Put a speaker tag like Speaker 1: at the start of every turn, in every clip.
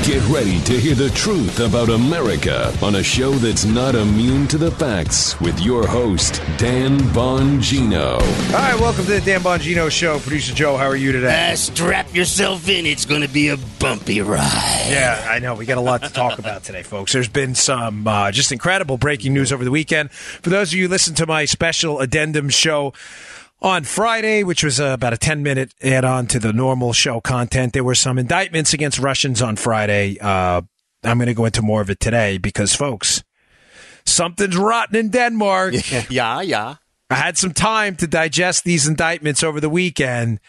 Speaker 1: Get ready to hear the truth about America on a show that's not immune to the facts with your host, Dan Bongino.
Speaker 2: All right, welcome to the Dan Bongino Show. Producer Joe, how are you today?
Speaker 3: Strap yourself in. It's going to be a bumpy ride.
Speaker 2: Yeah, I know. We got a lot to talk about today, folks. There's been some just incredible breaking news over the weekend. For those of you who listened to my special addendum show on Friday, which was about a 10-minute add-on to the normal show content, there were some indictments against Russians on Friday. I'm going to go into more of it today because, folks, something's rotten in Denmark.
Speaker 3: Yeah.
Speaker 2: I had some time to digest these indictments over the weekend,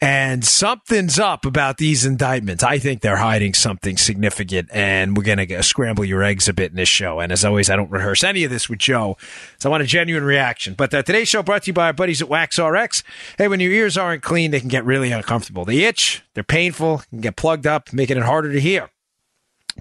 Speaker 2: and something's up about these indictments. I think they're hiding something significant, and we're going to scramble your eggs a bit in this show. And as always, I don't rehearse any of this with Joe, so I want a genuine reaction. But today's show brought to you by our buddies at Wax RX. Hey, when your ears aren't clean, they can get really uncomfortable. They itch, they're painful, can get plugged up, making it harder to hear.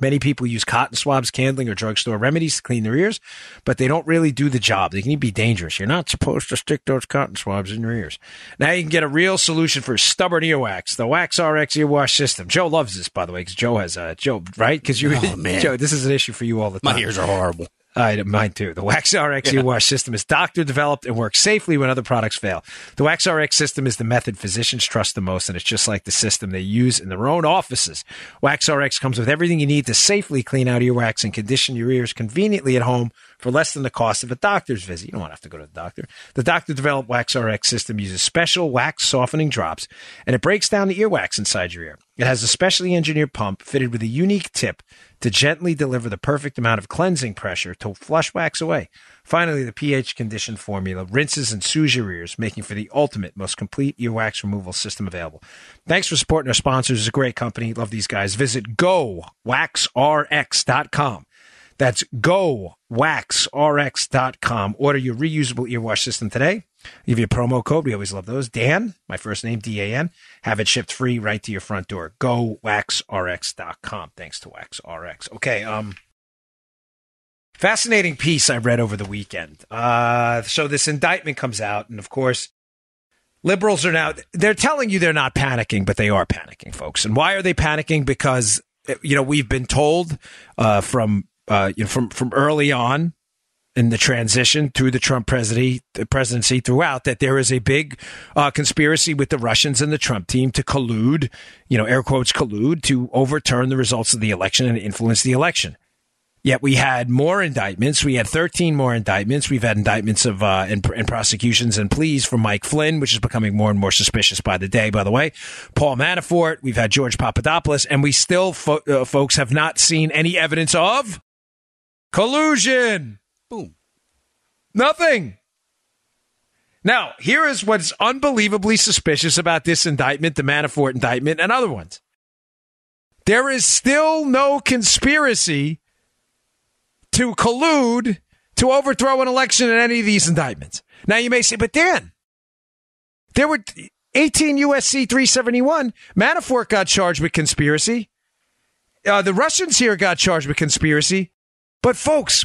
Speaker 2: Many people use cotton swabs, candling, or drugstore remedies to clean their ears, but they don't really do the job. They can be dangerous. You're not supposed to stick those cotton swabs in your ears. Now you can get a real solution for stubborn earwax, the Wax RX earwash system. Joe loves this, by the way, because Joe has Joe, right? Because Joe, this is an issue for you all the time.
Speaker 3: My ears are horrible.
Speaker 2: Mine too. The Wax RX earwash system is doctor-developed and works safely when other products fail. The Wax RX system is the method physicians trust the most, and it's just like the system they use in their own offices. Wax RX comes with everything you need to safely clean out earwax and condition your ears conveniently at home for less than the cost of a doctor's visit. You don't want to have to go to the doctor. The doctor-developed Wax RX system uses special wax softening drops, and it breaks down the earwax inside your ear. It has a specially engineered pump fitted with a unique tip to gently deliver the perfect amount of cleansing pressure to flush wax away. Finally, the pH-conditioned formula rinses and soothes your ears, making for the ultimate, most complete earwax removal system available. Thanks for supporting our sponsors. It's a great company. Love these guys. Visit GoWaxRx.com. That's GoWaxRx.com. Order your reusable earwash system today. Give you a promo code. We always love those. Dan, my first name, D-A-N. Have it shipped free right to your front door. GoWaxRx.com. Thanks to Wax RX. Okay, fascinating piece I read over the weekend. So this indictment comes out, and of course, liberals are now, they're telling you they're not panicking, but they are panicking, folks. And why are they panicking? Because, we've been told from early on in the transition through the Trump presidency throughout that there is a big conspiracy with the Russians and the Trump team to collude, air quotes collude, to overturn the results of the election and influence the election. Yet we had more indictments. We had 13 more indictments. We've had indictments of and prosecutions and pleas from Mike Flynn, which is becoming more and more suspicious by the day, by the way. Paul Manafort. We've had George Papadopoulos. And we still, folks, have not seen any evidence of collusion.
Speaker 3: Boom.
Speaker 2: Nothing. Now, here is what's unbelievably suspicious about this indictment, the Manafort indictment, and other ones. There is still no conspiracy to collude to overthrow an election in any of these indictments. Now, you may say, but Dan, there were 18 U.S.C. 371. Manafort got charged with conspiracy. The Russians here got charged with conspiracy. But, folks,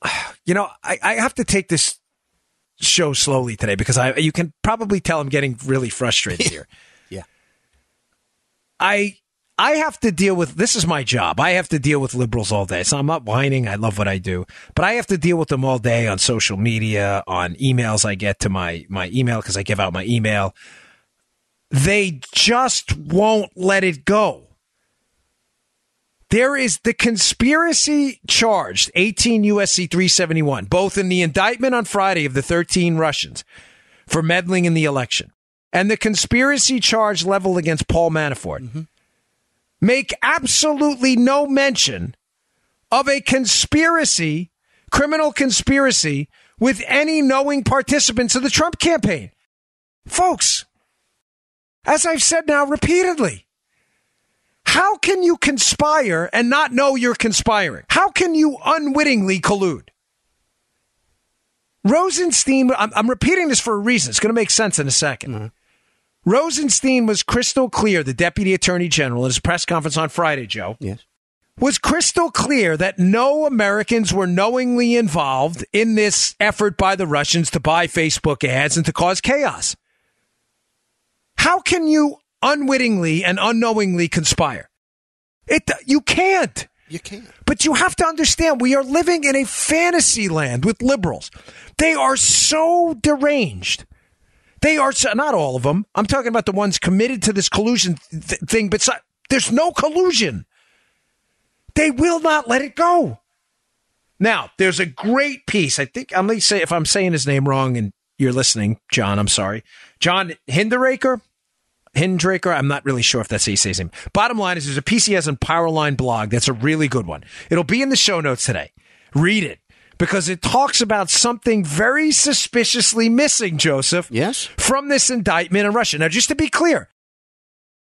Speaker 2: I have to take this show slowly today because you can probably tell I'm getting really frustrated here.
Speaker 3: Yeah.
Speaker 2: I have to deal with, this is my job. I have to deal with liberals all day. So I'm not whining. I love what I do. But I have to deal with them all day on social media, on emails I get to my email because I give out my email. They just won't let it go. There is the conspiracy charged, 18 U.S.C. 371, both in the indictment on Friday of the 13 Russians for meddling in the election and the conspiracy charge leveled against Paul Manafort, make absolutely no mention of a conspiracy, criminal conspiracy, with any knowing participants of the Trump campaign. Folks, as I've said now repeatedly, how can you conspire and not know you're conspiring? How can you unwittingly collude? Rosenstein, I'm repeating this for a reason. It's going to make sense in a second. Rosenstein was crystal clear, the Deputy Attorney General, at his press conference on Friday, Joe.
Speaker 3: Yes.
Speaker 2: Was crystal clear that no Americans were knowingly involved in this effort by the Russians to buy Facebook ads and to cause chaos. How can you unwittingly and unknowingly conspire? You can't.
Speaker 4: You can't.
Speaker 2: But you have to understand, we are living in a fantasy land with liberals. They are so deranged. They are not all of them. I'm talking about the ones committed to this collusion thing, but there's no collusion. They will not let it go. Now, there's a great piece. I think I'm going to say, if I'm saying his name wrong and you're listening, John, I'm sorry. John Hindraker, I'm not really sure if that's how you say his name. Bottom line is there's a piece he has on Powerline blog that's a really good one. It'll be in the show notes today. Read it because it talks about something very suspiciously missing, Joseph.
Speaker 4: Yes.
Speaker 2: From this indictment in Russia. Now, just to be clear,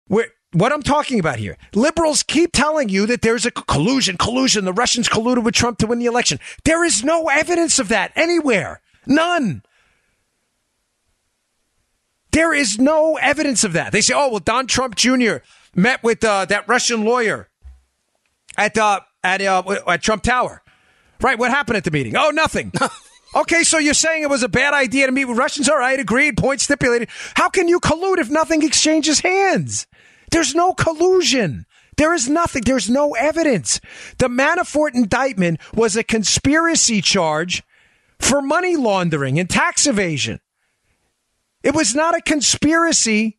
Speaker 2: what I'm talking about here, liberals keep telling you that there's a collusion, the Russians colluded with Trump to win the election. There is no evidence of that anywhere. None. There is no evidence of that. They say, oh, well, Don Trump Jr. met with that Russian lawyer at Trump Tower. Right, what happened at the meeting? Oh, nothing. Okay, so you're saying it was a bad idea to meet with Russians? All right, agreed, point stipulated. How can you collude if nothing exchanges hands? There's no collusion. There is nothing. There's no evidence. The Manafort indictment was a conspiracy charge for money laundering and tax evasion. It was not a conspiracy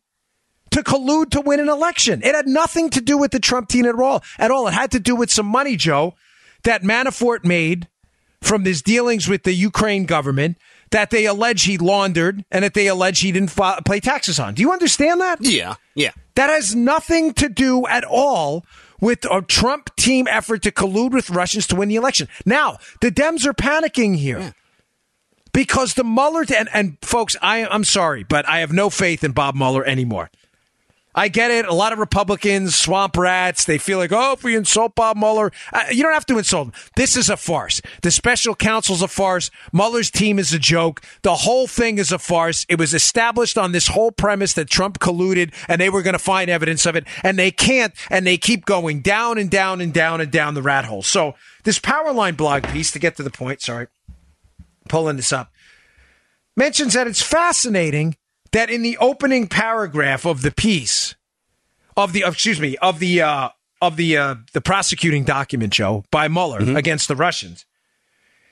Speaker 2: to collude to win an election. It had nothing to do with the Trump team at all. It had to do with some money, Joe, that Manafort made from his dealings with the Ukraine government that they allege he laundered and that they allege he didn't pay taxes on. Do you understand that?
Speaker 4: Yeah.
Speaker 2: That has nothing to do at all with a Trump team effort to collude with Russians to win the election. Now, the Dems are panicking here. Yeah. Because the Mueller, and folks, I'm sorry, but I have no faith in Bob Mueller anymore. I get it. A lot of Republicans, swamp rats, they feel like, oh, if we insult Bob Mueller, you don't have to insult him. This is a farce. The special counsel's a farce. Mueller's team is a joke. The whole thing is a farce. It was established on this whole premise that Trump colluded and they were going to find evidence of it, and they can't, and they keep going down and down and down and down the rat hole. So this Powerline blog piece, to get to the point, sorry, pulling this up, mentions that it's fascinating that in the opening paragraph of the piece of the prosecuting document, Joe, by Mueller against the Russians,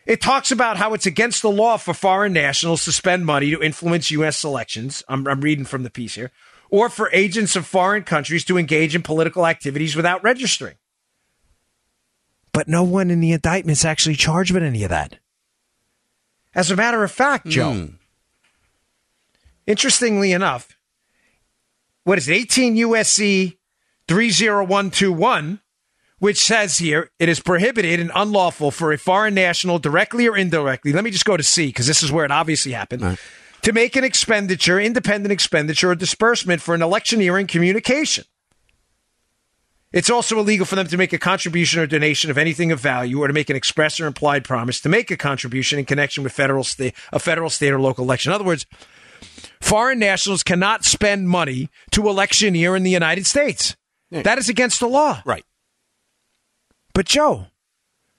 Speaker 2: it talks about how it's against the law for foreign nationals to spend money to influence U.S. elections. I'm reading from the piece here, or for agents of foreign countries to engage in political activities without registering. But no one in the indictment's actually charged with any of that. As a matter of fact, Joe, interestingly enough, what is it, 18 U.S.C. 30121, which says here, it is prohibited and unlawful for a foreign national, directly or indirectly, let me just go to C, because this is where it obviously happened, right, to make an expenditure, independent expenditure or disbursement for an electioneering communication. It's also illegal for them to make a contribution or donation of anything of value or to make an express or implied promise to make a contribution in connection with a federal, state, or local election. In other words, foreign nationals cannot spend money to electioneer in the United States. Yeah. That is against the law.
Speaker 4: Right.
Speaker 2: But, Joe,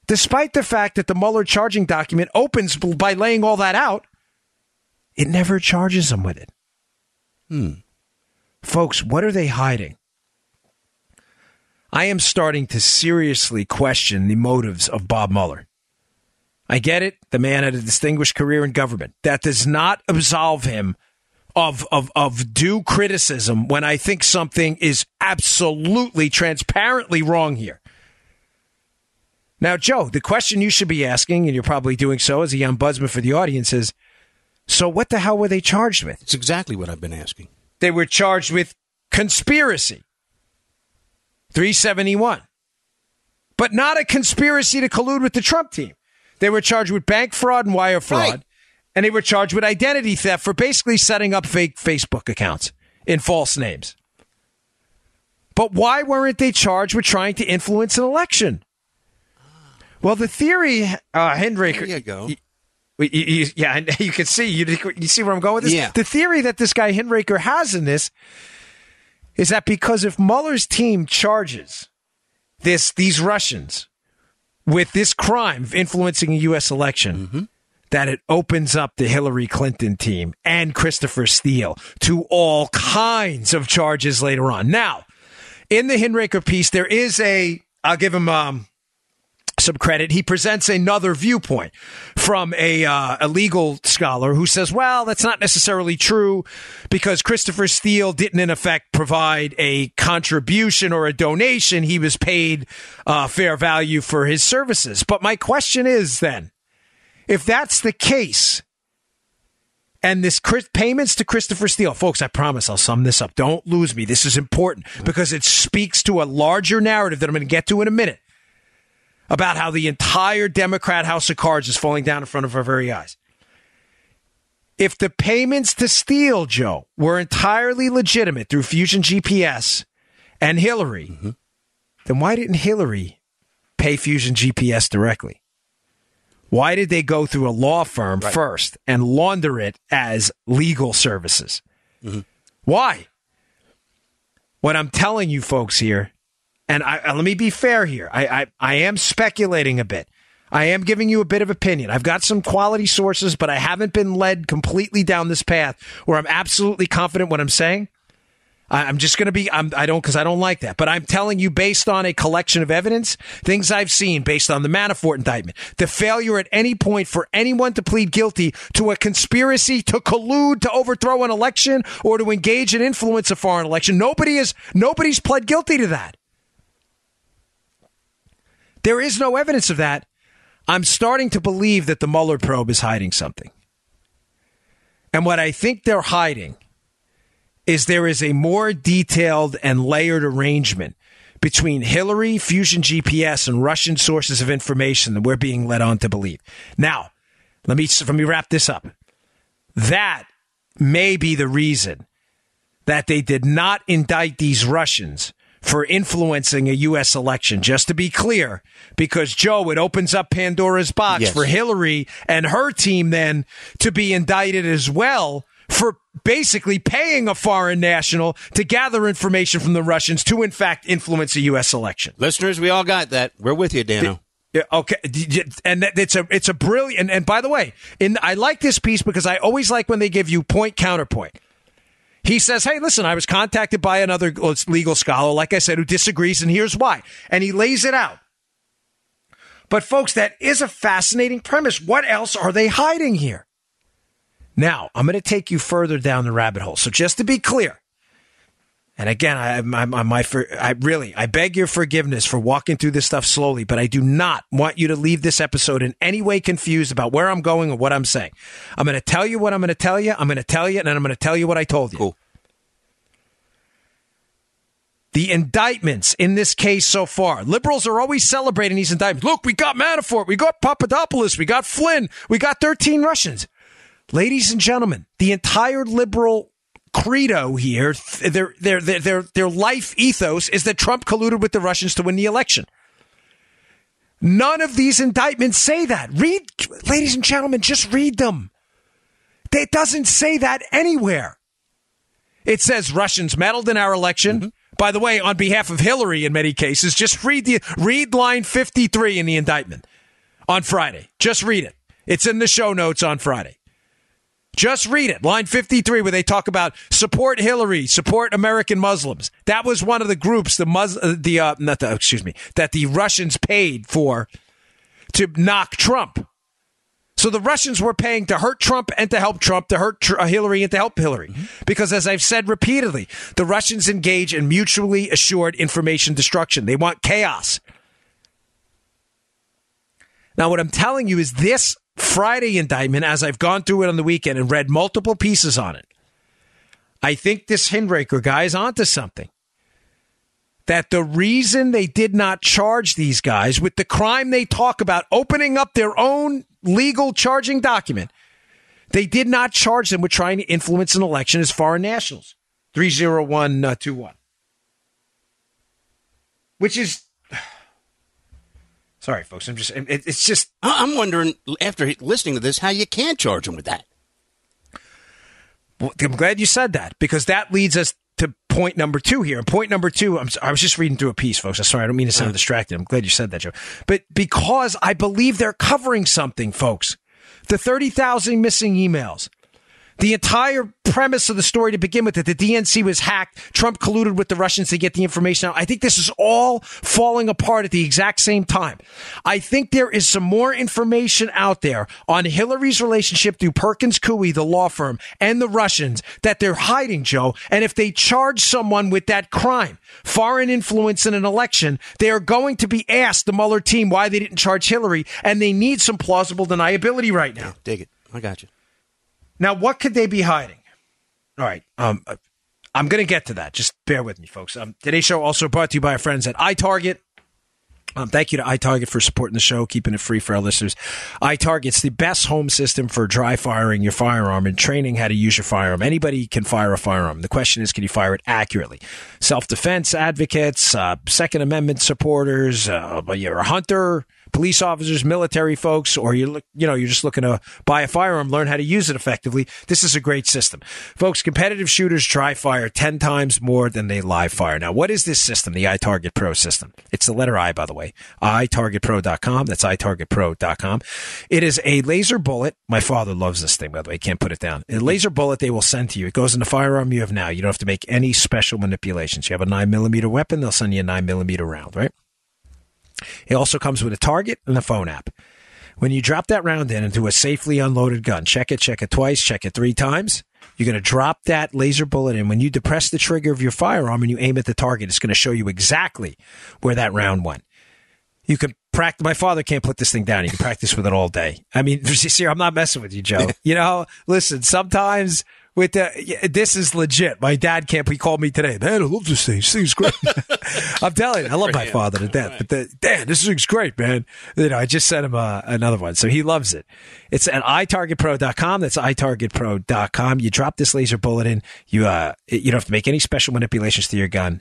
Speaker 2: despite the fact that the Mueller charging document opens by laying all that out, it never charges them with it. Folks, what are they hiding? I am starting to seriously question the motives of Bob Mueller. I get it. The man had a distinguished career in government. That does not absolve him of due criticism when I think something is absolutely transparently wrong here. Now, Joe, the question you should be asking, and you're probably doing so as a ombudsman for the audience, is, so what the hell were they charged with?
Speaker 4: It's exactly what I've been asking.
Speaker 2: They were charged with conspiracy. 371. But not a conspiracy to collude with the Trump team. They were charged with bank fraud and wire fraud. Right. And they were charged with identity theft for basically setting up fake Facebook accounts in false names. But why weren't they charged with trying to influence an election? Well, the theory, Hendrik.
Speaker 4: There you go.
Speaker 2: Yeah, you can see. You see where I'm going with this?
Speaker 4: Yeah.
Speaker 2: The theory that this guy Hindraker has in this is that because if Mueller's team charges these Russians with this crime of influencing a U.S. election, that it opens up the Hillary Clinton team and Christopher Steele to all kinds of charges later on. Now, in the Hinraker piece, there is I'll give him some credit. He presents another viewpoint from a legal scholar who says, well, that's not necessarily true because Christopher Steele didn't, in effect, provide a contribution or a donation. He was paid fair value for his services. But my question is then, if that's the case, and this payments to Christopher Steele, folks, I promise I'll sum this up. Don't lose me. This is important because it speaks to a larger narrative that I'm going to get to in a minute about how the entire Democrat House of Cards is falling down in front of our very eyes. If the payments to Steele, Joe, were entirely legitimate through Fusion GPS and Hillary, then why didn't Hillary pay Fusion GPS directly? Why did they go through a law firm first and launder it as legal services? Why? What I'm telling you folks here, and let me be fair here, I am speculating a bit. I am giving you a bit of opinion. I've got some quality sources, but I haven't been led completely down this path where I'm absolutely confident what I'm saying. I'm just going to be, because I don't like that. But I'm telling you based on a collection of evidence, things I've seen based on the Manafort indictment, the failure at any point for anyone to plead guilty to a conspiracy to collude to overthrow an election or to engage and influence a foreign election. Nobody's pled guilty to that. There is no evidence of that. I'm starting to believe that the Mueller probe is hiding something. And what I think they're hiding is there is a more detailed and layered arrangement between Hillary, Fusion GPS, and Russian sources of information that we're being led on to believe. Now, let me wrap this up. That may be the reason that they did not indict these Russians for influencing a U.S. election. Just to be clear, because, Joe, it opens up Pandora's box for Hillary and her team then to be indicted as well for basically paying a foreign national to gather information from the Russians to, in fact, influence a U.S. election.
Speaker 4: Listeners, we all got that. We're with you, Dano.
Speaker 2: Okay, and it's a brilliant. And by the way, I like this piece because I always like when they give you point counterpoint. He says, "Hey, listen, I was contacted by another legal scholar, like I said, who disagrees, and here's why." And he lays it out. But folks, that is a fascinating premise. What else are they hiding here? Now, I'm going to take you further down the rabbit hole. So just to be clear, and again, I beg your forgiveness for walking through this stuff slowly, but I do not want you to leave this episode in any way confused about where I'm going or what I'm saying. I'm going to tell you what I'm going to tell you. I'm going to tell you, and then I'm going to tell you what I told you.
Speaker 4: Cool.
Speaker 2: The indictments in this case so far, liberals are always celebrating these indictments. Look, we got Manafort, we got Papadopoulos, we got Flynn, we got 13 Russians. Ladies and gentlemen, the entire liberal credo here, their life ethos is that Trump colluded with the Russians to win the election. None of these indictments say that. Ladies and gentlemen, just read them. It doesn't say that anywhere. It says Russians meddled in our election. By the way, on behalf of Hillary in many cases, just read line 53 in the indictment on Friday. Just read it. It's in the show notes on Friday. Just read it. Line 53, where they talk about support Hillary, support American Muslims. That was one of the groups that the Russians paid for to knock Trump. So the Russians were paying to hurt Trump and to help Trump, to hurt Hillary and to help Hillary. Because as I've said repeatedly, the Russians engage in mutually assured information destruction. They want chaos. Now, what I'm telling you is this Friday indictment, as I've gone through it on the weekend and read multiple pieces on it, I think this Hinraker guy is onto something. That the reason they did not charge these guys with the crime they talk about, opening up their own legal charging document, they did not charge them with trying to influence an election as foreign nationals. 30121. Which is... Sorry, folks. It's just...
Speaker 4: I'm wondering, after listening to this, how you can charge them with that.
Speaker 2: Well, I'm glad you said that, because that leads us to point number 2 here. And point number 2, I was just reading through a piece, folks. I'm sorry, I don't mean to sound distracted. I'm glad you said that, Joe. But because I believe they're covering something, folks. The 30,000 missing emails. The entire premise of the story to begin with, that the DNC was hacked, Trump colluded with the Russians to get the information out. I think this is all falling apart at the exact same time. I think there is some more information out there on Hillary's relationship through Perkins Coie, the law firm, and the Russians that they're hiding, Joe. And if they charge someone with that crime, foreign influence in an election, they are going to be asked, the Mueller team, why they didn't charge Hillary, and they need some plausible deniability right now.
Speaker 4: Yeah, dig it. I got you.
Speaker 2: Now, what could they be hiding? All right. I'm going to get to that. Just bear with me, folks. Today's show also brought to you by our friends at iTarget. Thank you to iTarget for supporting the show, keeping it free for our listeners. iTarget's the best home system for dry firing your firearm and training how to use your firearm. Anybody can fire a firearm. The question is, can you fire it accurately? Self-defense advocates, Second Amendment supporters, you're a hunter, police officers, military folks, or you're just looking to buy a firearm, learn how to use it effectively. This is a great system. Folks, competitive shooters dry fire 10 times more than they live fire. Now, what is this system, the iTarget Pro system? It's the letter I, by the way, iTargetPro.com. That's iTargetPro.com. It is a laser bullet. My father loves this thing, by the way. Can't put it down. A laser bullet they will send to you. It goes in the firearm you have now. You don't have to make any special manipulations. You have a 9mm weapon, they'll send you a 9mm round, right? It also comes with a target and a phone app. When you drop that round into a safely unloaded gun, check it twice, check it 3 times. You're going to drop that laser bullet in. When you depress the trigger of your firearm and you aim at the target, it's going to show you exactly where that round went. You can practice. My father can't put this thing down. You can practice with it all day. I mean, see, I'm not messing with you, Joe. Listen, sometimes this is legit. My dad can't. He called me today. Man, I love this thing. This thing's great. I'm telling you, I love my father to death. But Dad, this thing's great, man. I just sent him another one, so he loves it. It's at iTargetPro.com. That's iTargetPro.com. You drop this laser bullet in. You don't have to make any special manipulations to your gun.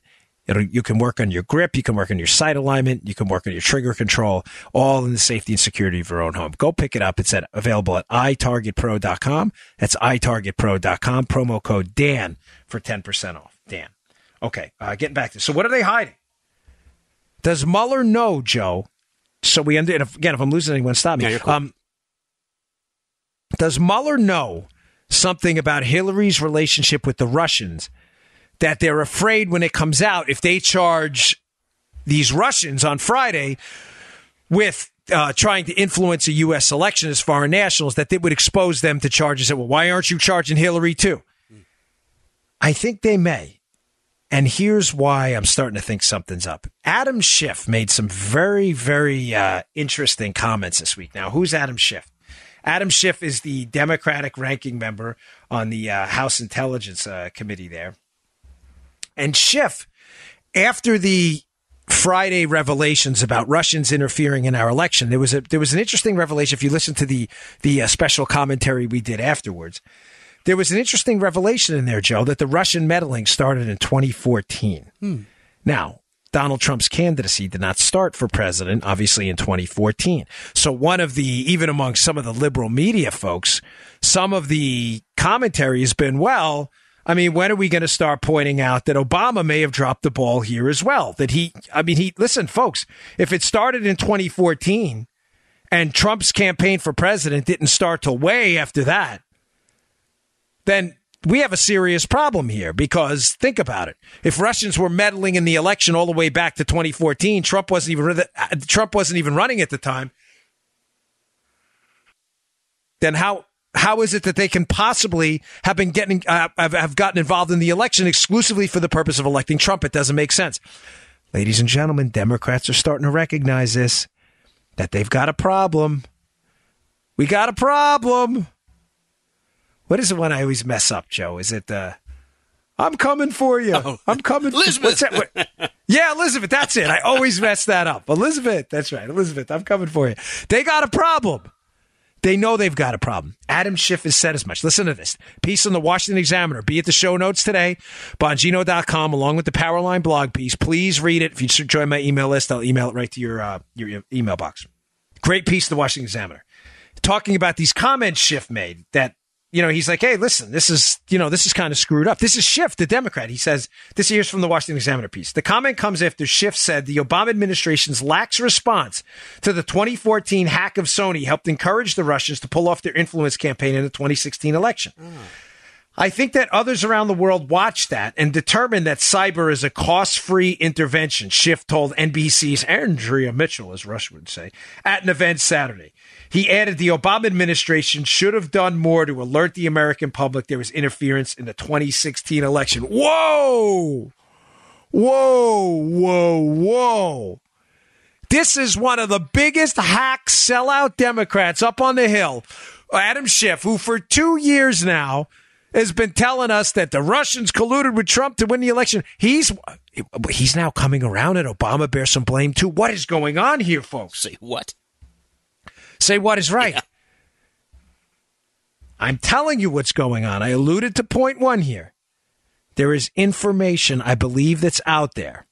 Speaker 2: You can work on your grip. You can work on your sight alignment. You can work on your trigger control, all in the safety and security of your own home. Go pick it up. It's available at iTargetPro.com. That's iTargetPro.com. Promo code Dan for 10% off. Dan. Okay, getting back to this. So what are they hiding? Does Mueller know, Joe? So we end it. Again, if I'm losing anyone, stop me.
Speaker 4: Yeah, you're cool.
Speaker 2: Does Mueller know something about Hillary's relationship with the Russians that they're afraid when it comes out, if they charge these Russians on Friday with trying to influence a U.S. election as foreign nationals, that they would expose them to charges that, well, why aren't you charging Hillary too? I think they may. And here's why I'm starting to think something's up. Adam Schiff made some very, very interesting comments this week. Now, who's Adam Schiff? Adam Schiff is the Democratic ranking member on the House Intelligence Committee there. And Schiff, after the Friday revelations about Russians interfering in our election, there was an interesting revelation. If you listen to the special commentary we did afterwards, there was an interesting revelation in there, Joe, that the Russian meddling started in 2014. Now, Donald Trump's candidacy did not start for president, obviously, in 2014. So even among some of the liberal media folks, some of the commentary has been, well, I mean, when are we going to start pointing out that Obama may have dropped the ball here as well? Listen, folks, if it started in 2014 and Trump's campaign for president didn't start till way after that, then we have a serious problem here, because think about it. If Russians were meddling in the election all the way back to 2014, Trump wasn't even running at the time, then how is it that they can possibly have been have gotten involved in the election exclusively for the purpose of electing Trump? It doesn't make sense. Ladies and gentlemen, Democrats are starting to recognize this, that they've got a problem. We got a problem. What is the one I always mess up, Joe? Is it I'm coming for you.
Speaker 4: Oh,
Speaker 2: I'm coming.
Speaker 4: Elizabeth.
Speaker 2: What's that? Yeah, Elizabeth. That's it. I always mess that up. Elizabeth. That's right. Elizabeth, I'm coming for you. They got a problem. They know they've got a problem. Adam Schiff has said as much. Listen to this. Piece on the Washington Examiner. Be at the show notes today. Bongino.com, along with the Powerline blog piece. Please read it. If you join my email list, I'll email it right to your email box. Great piece in the Washington Examiner. Talking about these comments Schiff made that, he's like, hey, listen, this is kind of screwed up. This is Schiff, the Democrat. He says, this here's from the Washington Examiner piece. The comment comes after Schiff said the Obama administration's lax response to the 2014 hack of Sony helped encourage the Russians to pull off their influence campaign in the 2016 election. I think that others around the world watched that and determined that cyber is a cost-free intervention, Schiff told NBC's Andrea Mitchell, as Rush would say, at an event Saturday. He added the Obama administration should have done more to alert the American public there was interference in the 2016 election. Whoa! Whoa, whoa, whoa. This is one of the biggest hack sellout Democrats up on the Hill, Adam Schiff, who for 2 years now has been telling us that the Russians colluded with Trump to win the election. He's now coming around and Obama bears some blame too. What is going on here, folks?
Speaker 4: Say what?
Speaker 2: Say what is right. Yeah. I'm telling you what's going on. I alluded to point one here. There is information, I believe, that's out there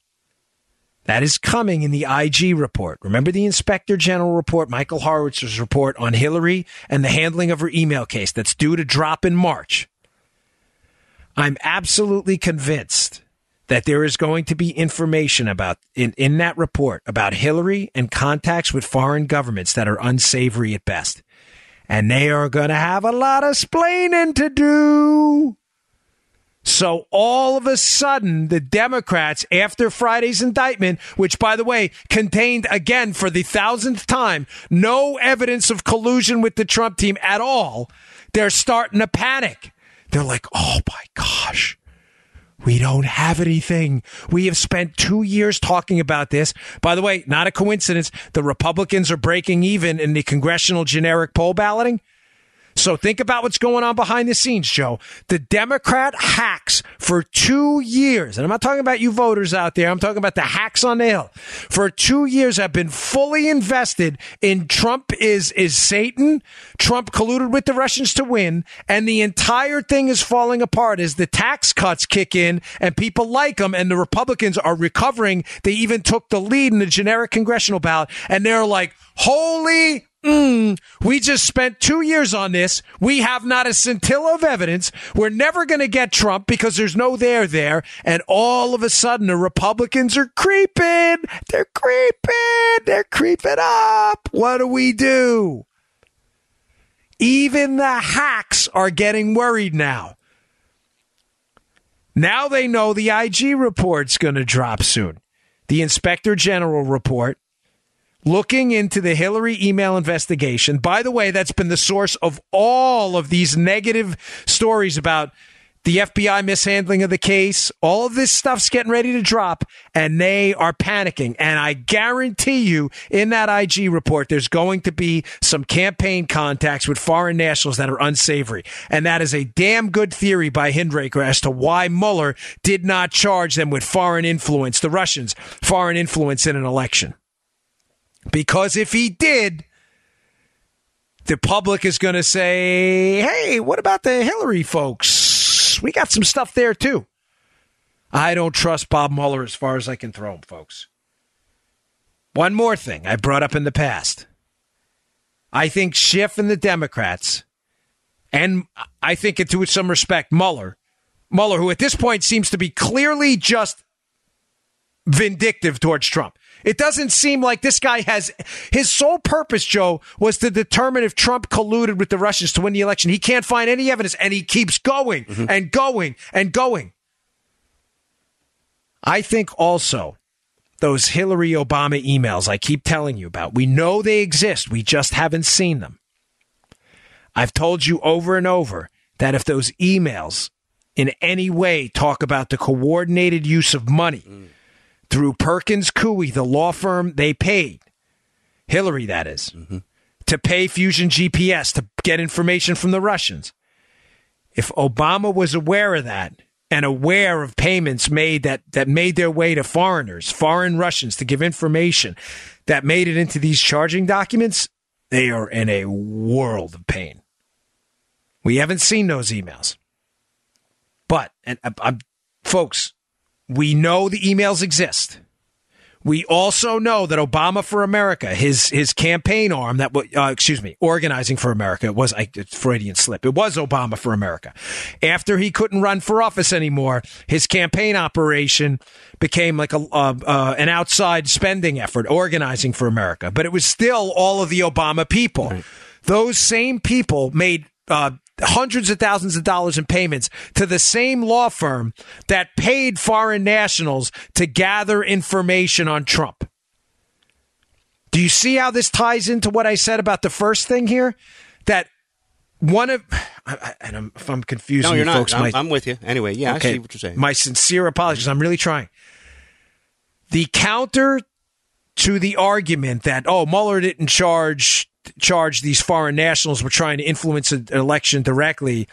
Speaker 2: that is coming in the IG report. Remember the Inspector General report, Michael Horowitz's report on Hillary and the handling of her email case that's due to drop in March. I'm absolutely convinced that there is going to be information about in that report about Hillary and contacts with foreign governments that are unsavory at best. And they are going to have a lot of splaining to do. So all of a sudden, the Democrats, after Friday's indictment, which, by the way, contained, again, for the 1,000th time, no evidence of collusion with the Trump team at all, they're starting to panic. They're like, oh, my gosh, we don't have anything. We have spent 2 years talking about this. By the way, not a coincidence. The Republicans are breaking even in the congressional generic poll balloting. So think about what's going on behind the scenes, Joe. The Democrat hacks for 2 years, and I'm not talking about you voters out there. I'm talking about the hacks on the Hill. For 2 years have been fully invested in Trump is Satan. Trump colluded with the Russians to win, and the entire thing is falling apart as the tax cuts kick in and people like them, and the Republicans are recovering. They even took the lead in the generic congressional ballot, and they're like, holy we just spent 2 years on this. We have not a scintilla of evidence. We're never going to get Trump because there's no there. And all of a sudden, the Republicans are creeping. They're creeping. They're creeping up. What do we do? Even the hacks are getting worried now. Now they know the IG report's going to drop soon. The Inspector General report. Looking into the Hillary email investigation. By the way, that's been the source of all of these negative stories about the FBI mishandling of the case. All of this stuff's getting ready to drop, and they are panicking. And I guarantee you, in that IG report, there's going to be some campaign contacts with foreign nationals that are unsavory. And that is a damn good theory by Hindraker as to why Mueller did not charge them with foreign influence, the Russians, foreign influence in an election. Because if he did, the public is going to say, hey, what about the Hillary folks? We got some stuff there, too. I don't trust Bob Mueller as far as I can throw him, folks. One more thing I brought up in the past. I think Schiff and the Democrats, and I think to some respect Mueller, who at this point seems to be clearly just vindictive towards Trump. It doesn't seem like this guy has his sole purpose, Joe, was to determine if Trump colluded with the Russians to win the election. He can't find any evidence, and he keeps going and going and going. I think also those Hillary Obama emails I keep telling you about, we know they exist. We just haven't seen them. I've told you over and over that if those emails in any way talk about the coordinated use of money through Perkins Coie, the law firm they paid, Hillary, that is, to pay Fusion GPS to get information from the Russians. If Obama was aware of that and aware of payments made that made their way to foreigners, foreign Russians, to give information that made it into these charging documents, they are in a world of pain. We haven't seen those emails. But, folks, we know the emails exist. We also know that Obama for America, his campaign arm, Organizing for America, it was a Freudian slip. It was Obama for America. After he couldn't run for office anymore, his campaign operation became like an outside spending effort, Organizing for America. But it was still all of the Obama people. Right. Those same people made hundreds of thousands of dollars in payments to the same law firm that paid foreign nationals to gather information on Trump. Do you see how this ties into what I said about the first thing here? That one of, if I'm confusing
Speaker 4: no, you're
Speaker 2: you folks,
Speaker 4: not. I'm with you. Anyway, yeah, okay. I see what you're saying.
Speaker 2: My sincere apologies. I'm really trying. The counter to the argument that, Mueller didn't charge these foreign nationals were trying to influence an election directly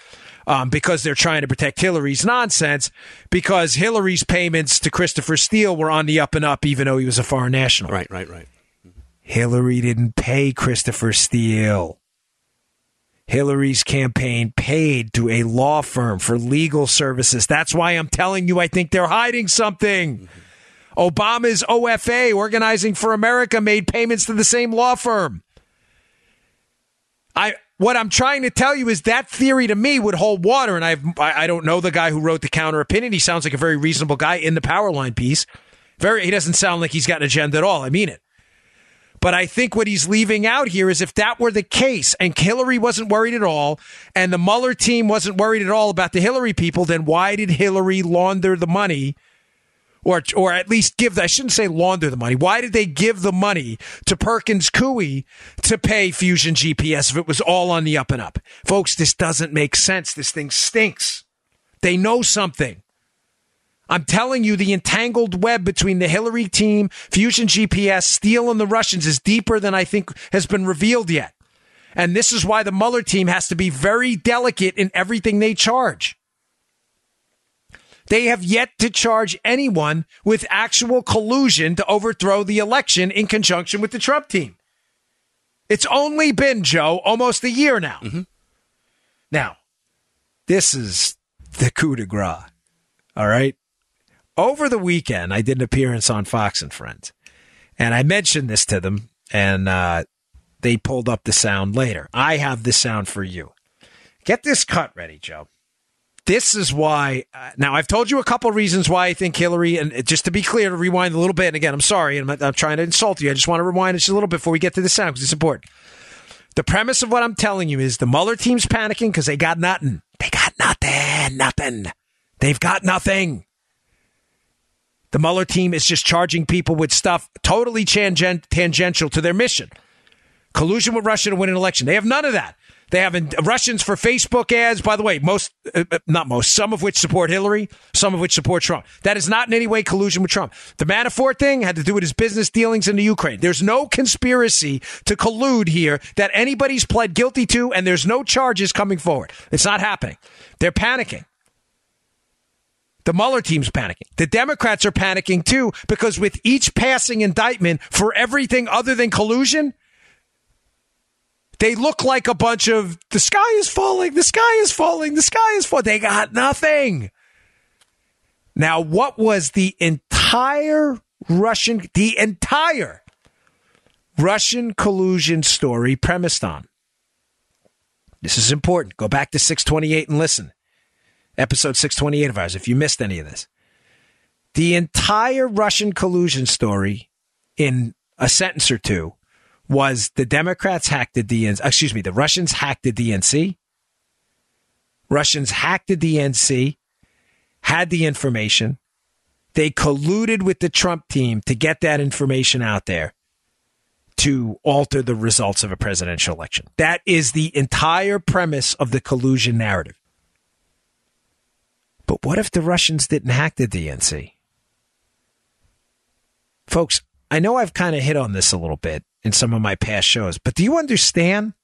Speaker 2: because they're trying to protect Hillary's nonsense, because Hillary's payments to Christopher Steele were on the up and up, even though he was a foreign national.
Speaker 4: Right.
Speaker 2: Hillary didn't pay Christopher Steele. Hillary's campaign paid to a law firm for legal services. That's why I'm telling you I think they're hiding something. Mm-hmm. Obama's OFA, Organizing for America, made payments to the same law firm. What I'm trying to tell you is that theory to me would hold water, and I don't know the guy who wrote the counter opinion. He sounds like a very reasonable guy in the Powerline piece. He doesn't sound like he's got an agenda at all. I mean it. But I think what he's leaving out here is if that were the case and Hillary wasn't worried at all and the Mueller team wasn't worried at all about the Hillary people, then why did Hillary launder the money? Or at least I shouldn't say launder the money. Why did they give the money to Perkins Coie to pay Fusion GPS if it was all on the up and up? Folks, this doesn't make sense. This thing stinks. They know something. I'm telling you, the entangled web between the Hillary team, Fusion GPS, Steele, and the Russians is deeper than I think has been revealed yet. And this is why the Mueller team has to be very delicate in everything they charge. They have yet to charge anyone with actual collusion to overthrow the election in conjunction with the Trump team. It's only been, Joe, almost a year now. Mm-hmm. Now, this is the coup de grace, all right? Over the weekend, I did an appearance on Fox and Friends, and I mentioned this to them, and they pulled up the sound later. I have the sound for you. Get this cut ready, Joe. This is why, now I've told you a couple reasons why I think Hillary, and just to be clear, to rewind a little bit, and again, I'm sorry, I'm trying to insult you. I just want to rewind just a little bit before we get to the sound, because it's important. The premise of what I'm telling you is the Mueller team's panicking because they got nothing. They got nothing. They've got nothing. The Mueller team is just charging people with stuff totally tangential to their mission. Collusion with Russia to win an election. They have none of that. They have Russians for Facebook ads, by the way, some of which support Hillary, some of which support Trump. That is not in any way collusion with Trump. The Manafort thing had to do with his business dealings in the Ukraine. There's no conspiracy to collude here that anybody's pled guilty to, and there's no charges coming forward. It's not happening. They're panicking. The Mueller team's panicking. The Democrats are panicking, too, because with each passing indictment for everything other than collusion, they look like a bunch of, the sky is falling, the sky is falling, the sky is falling. They got nothing. Now, what was the entire Russian collusion story premised on? This is important. Go back to 628 and listen. Episode 628 of ours, if you missed any of this. The entire Russian collusion story, in a sentence or two, was the Democrats hacked the DNC. The Russians hacked the DNC. Russians hacked the DNC, had the information. They colluded with the Trump team to get that information out there to alter the results of a presidential election. That is the entire premise of the collusion narrative. But what if the Russians didn't hack the DNC? Folks, I know I've kind of hit on this a little bit in some of my past shows, but do you understand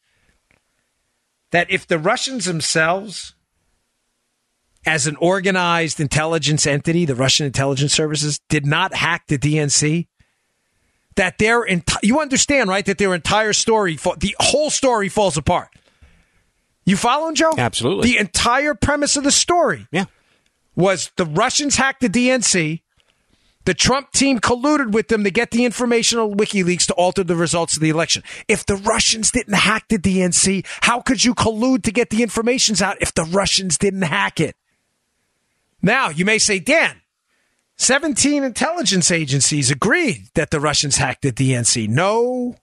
Speaker 2: that if the Russians themselves, as an organized intelligence entity, the Russian intelligence services, did not hack the DNC, that you understand, right, that their entire story, the whole story falls apart. You following, Joe?
Speaker 4: Absolutely.
Speaker 2: The entire premise of the story was the Russians hacked the DNC. The Trump team colluded with them to get the information on WikiLeaks to alter the results of the election. If the Russians didn't hack the DNC, how could you collude to get the information out if the Russians didn't hack it? Now, you may say, Dan, 17 intelligence agencies agreed that the Russians hacked the DNC. No,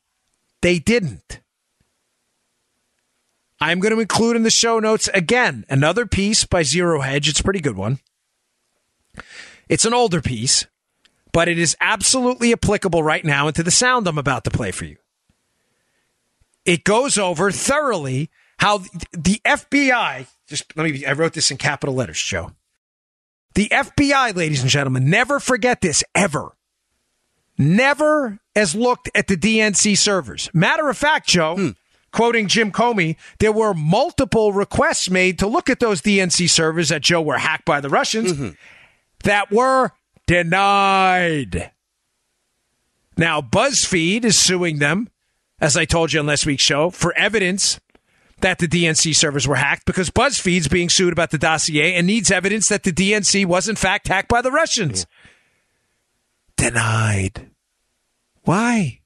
Speaker 2: they didn't. I'm going to include in the show notes, again, another piece by Zero Hedge. It's a pretty good one. It's an older piece, but it is absolutely applicable right now into the sound I'm about to play for you. It goes over thoroughly how the FBI, I wrote this in capital letters, Joe. The FBI, ladies and gentlemen, never forget this, ever. Never has looked at the DNC servers. Matter of fact, Joe, quoting Jim Comey, there were multiple requests made to look at those DNC servers that, Joe, were hacked by the Russians that were denied. Now, BuzzFeed is suing them, as I told you on last week's show, for evidence that the DNC servers were hacked, because BuzzFeed's being sued about the dossier and needs evidence that the DNC was in fact hacked by the Russians. Denied. Why?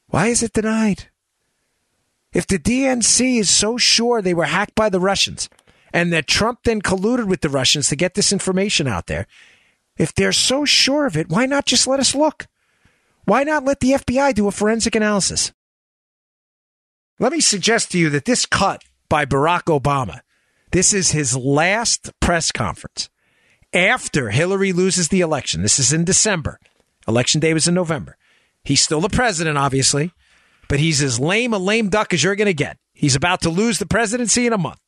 Speaker 2: Why is it denied? If the DNC is so sure they were hacked by the Russians and that Trump then colluded with the Russians to get this information out there, if they're so sure of it, why not just let us look? Why not let the FBI do a forensic analysis? Let me suggest to you that this cut by Barack Obama, this is his last press conference after Hillary loses the election. This is in December. Election day was in November. He's still the president, obviously, but he's as lame a lame duck as you're going to get. He's about to lose the presidency in a month.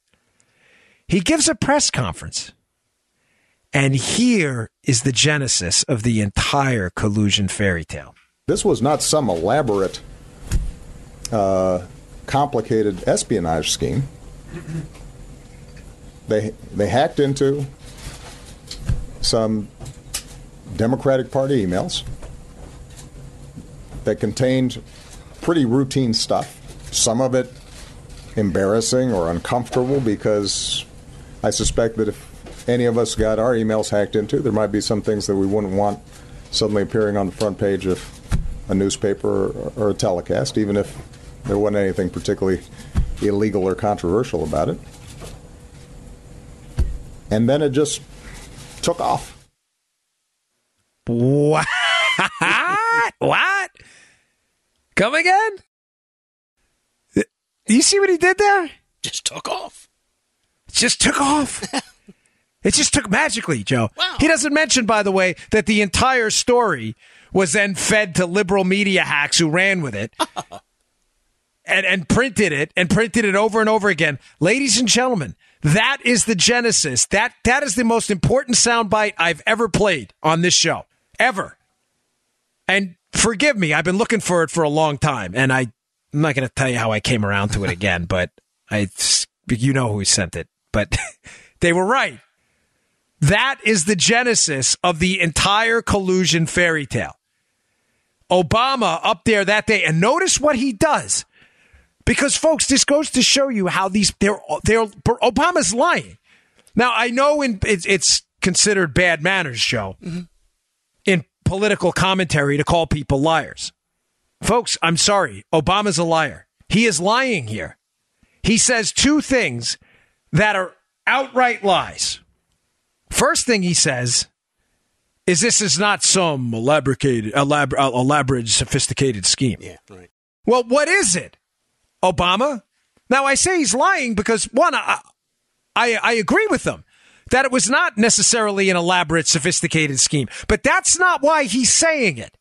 Speaker 2: He gives a press conference, and here is the genesis of the entire collusion fairy tale.
Speaker 5: This was not some elaborate, complicated espionage scheme. They hacked into some Democratic Party emails that contained pretty routine stuff, some of it embarrassing or uncomfortable, because I suspect that if any of us got our emails hacked into, there might be some things that we wouldn't want suddenly appearing on the front page of a newspaper or a telecast, even if there wasn't anything particularly illegal or controversial about it. And then it just took off.
Speaker 2: What? What? Come again? You see what he did there?
Speaker 4: Just took off.
Speaker 2: Just took off. It just took magically, Joe.
Speaker 4: Wow.
Speaker 2: He doesn't mention, by the way, that the entire story was then fed to liberal media hacks who ran with it and printed it over and over again. Ladies and gentlemen, that is the genesis. That is the most important soundbite I've ever played on this show, ever. And forgive me, I've been looking for it for a long time, and I'm not going to tell you how I came around to it again, but you know who sent it. But they were right. That is the genesis of the entire collusion fairy tale. Obama up there that day, and notice what he does. Because, folks, this goes to show you how Obama's lying. Now, I know it's considered bad manners, Joe, in political commentary to call people liars. Folks, I'm sorry. Obama's a liar. He is lying here. He says two things that are outright lies. First thing he says is this is not some elaborate, sophisticated scheme.
Speaker 4: Yeah, right.
Speaker 2: Well, what is it, Obama? Now, I say he's lying because, one, I agree with them that it was not necessarily an elaborate, sophisticated scheme. But that's not why he's saying it.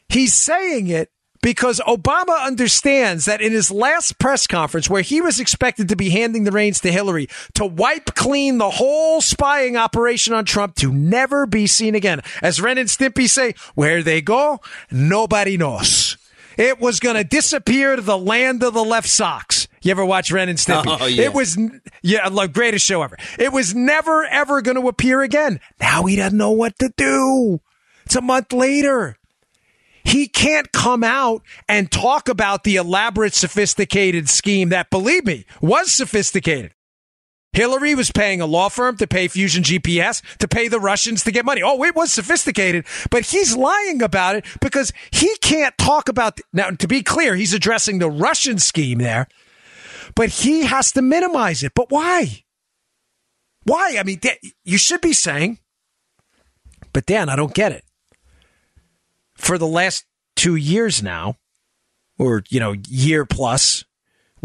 Speaker 2: He's saying it because Obama understands that in his last press conference, where he was expected to be handing the reins to Hillary to wipe clean the whole spying operation on Trump to never be seen again. As Ren and Stimpy say, where they go, nobody knows. It was going to disappear to the land of the left socks. You ever watch Ren and Stimpy?
Speaker 4: Oh, yeah.
Speaker 2: It was, greatest show ever. It was never, ever going to appear again. Now he doesn't know what to do. It's a month later. He can't come out and talk about the elaborate, sophisticated scheme that, believe me, was sophisticated. Hillary was paying a law firm to pay Fusion GPS to pay the Russians to get money. Oh, it was sophisticated, but he's lying about it because he can't talk about. Now, to be clear, he's addressing the Russian scheme there, but he has to minimize it. But why? Why? I mean, you should be saying, but Dan, I don't get it. For the last 2 years now, or, year plus,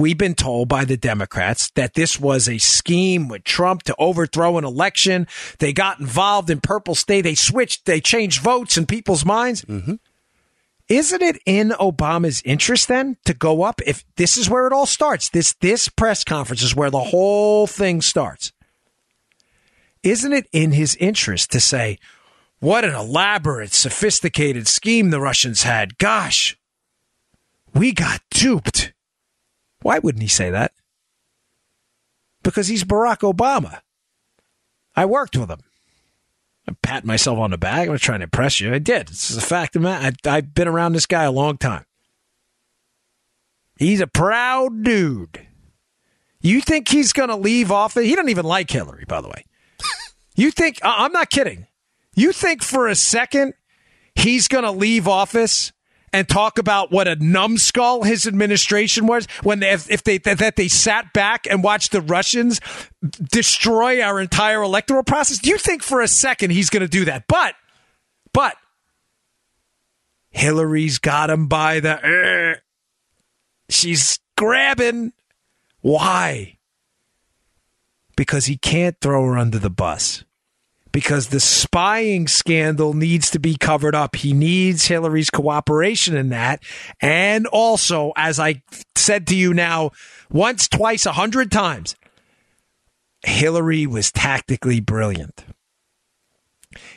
Speaker 2: we've been told by the Democrats that this was a scheme with Trump to overthrow an election. They got involved in purple state. They switched, they changed votes in people's minds. Mm-hmm. Isn't it in Obama's interest then to go up? If this is where it all starts, this press conference is where the whole thing starts. Isn't it in his interest to say, what an elaborate, sophisticated scheme the Russians had. Gosh, we got duped. Why wouldn't he say that? Because he's Barack Obama. I worked with him. I pat myself on the back. I'm not trying to impress you. I did. It's a fact of matter. I've been around this guy a long time. He's a proud dude. You think he's going to leave office? He doesn't even like Hillary, by the way. You think, I'm not kidding. You think for a second he's going to leave office and talk about what a numbskull his administration was when they sat back and watched the Russians destroy our entire electoral process? Do you think for a second he's going to do that? But Hillary's got him by the she's grabbing. Why? Because he can't throw her under the bus. Because the spying scandal needs to be covered up. He needs Hillary's cooperation in that. And also, as I said to you now, once, twice, 100 times, Hillary was tactically brilliant.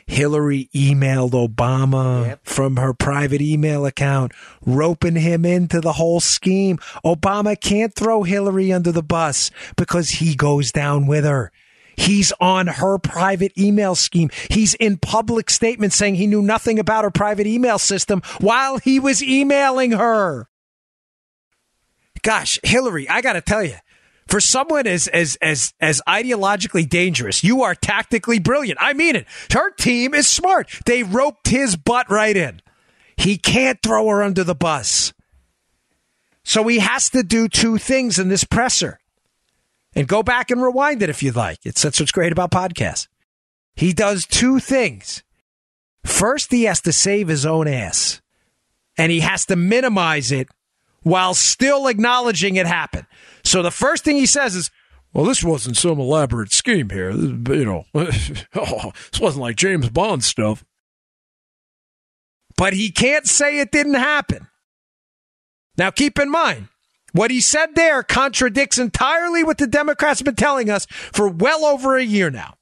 Speaker 2: Hillary emailed Obama from her private email account, roping him into the whole scheme. Obama can't throw Hillary under the bus because he goes down with her. He's on her private email scheme. He's in public statements saying he knew nothing about her private email system while he was emailing her. Gosh, Hillary, I got to tell you, for someone as ideologically dangerous, you are tactically brilliant. I mean it. Her team is smart. They roped his butt right in. He can't throw her under the bus. So he has to do two things in this presser. And go back and rewind it if you'd like. That's what's great about podcasts. He does two things. First, he has to save his own ass. And he has to minimize it while still acknowledging it happened. So the first thing he says is, well, this wasn't some elaborate scheme here. This wasn't like James Bond stuff. But he can't say it didn't happen. Now, keep in mind, what he said there contradicts entirely what the Democrats have been telling us for well over a year now.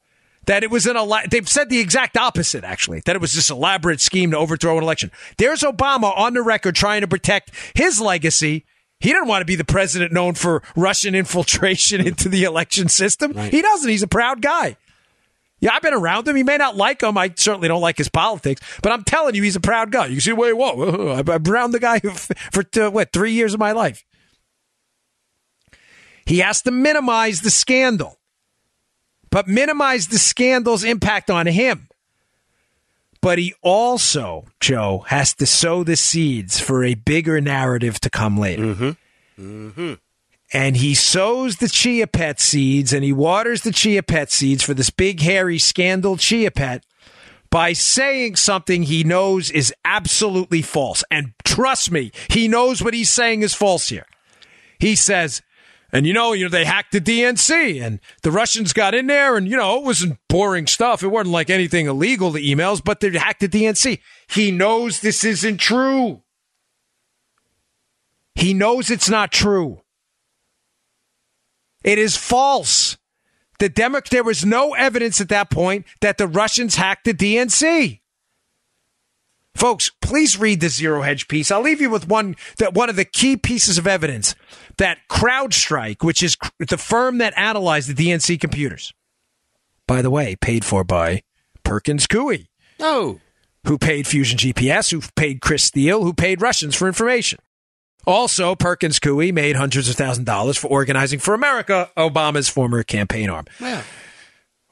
Speaker 2: That it was they've said the exact opposite, actually, that it was this elaborate scheme to overthrow an election. There's Obama on the record trying to protect his legacy. He didn't want to be the president known for Russian infiltration into the election system. Right. He doesn't. He's a proud guy. Yeah, I've been around him. He may not like him. I certainly don't like his politics. But I'm telling you, he's a proud guy. You can see, wait, whoa. I've been around the guy for 3 years of my life. He has to minimize the scandal, but minimize the scandal's impact on him. But he also, Joe, has to sow the seeds for a bigger narrative to come later. Mm-hmm. Mm-hmm. And he sows the chia pet seeds and he waters the chia pet seeds for this big, hairy, scandal chia pet by saying something he knows is absolutely false. And trust me, he knows what he's saying is false here. He says, and, they hacked the DNC and the Russians got in there and, it wasn't boring stuff. It wasn't like anything illegal, the emails, but they hacked the DNC. He knows this isn't true. He knows it's not true. It is false. There was no evidence at that point that the Russians hacked the DNC. Folks, please read the Zero Hedge piece. I'll leave you with one of the key pieces of evidence that CrowdStrike, which is the firm that analyzed the DNC computers, by the way, paid for by Perkins Coie.
Speaker 4: Oh.
Speaker 2: Who paid Fusion GPS, who paid Chris Steele, who paid Russians for information. Also, Perkins Coie made hundreds of thousands of dollars for Organizing for America, Obama's former campaign arm.
Speaker 4: Yeah.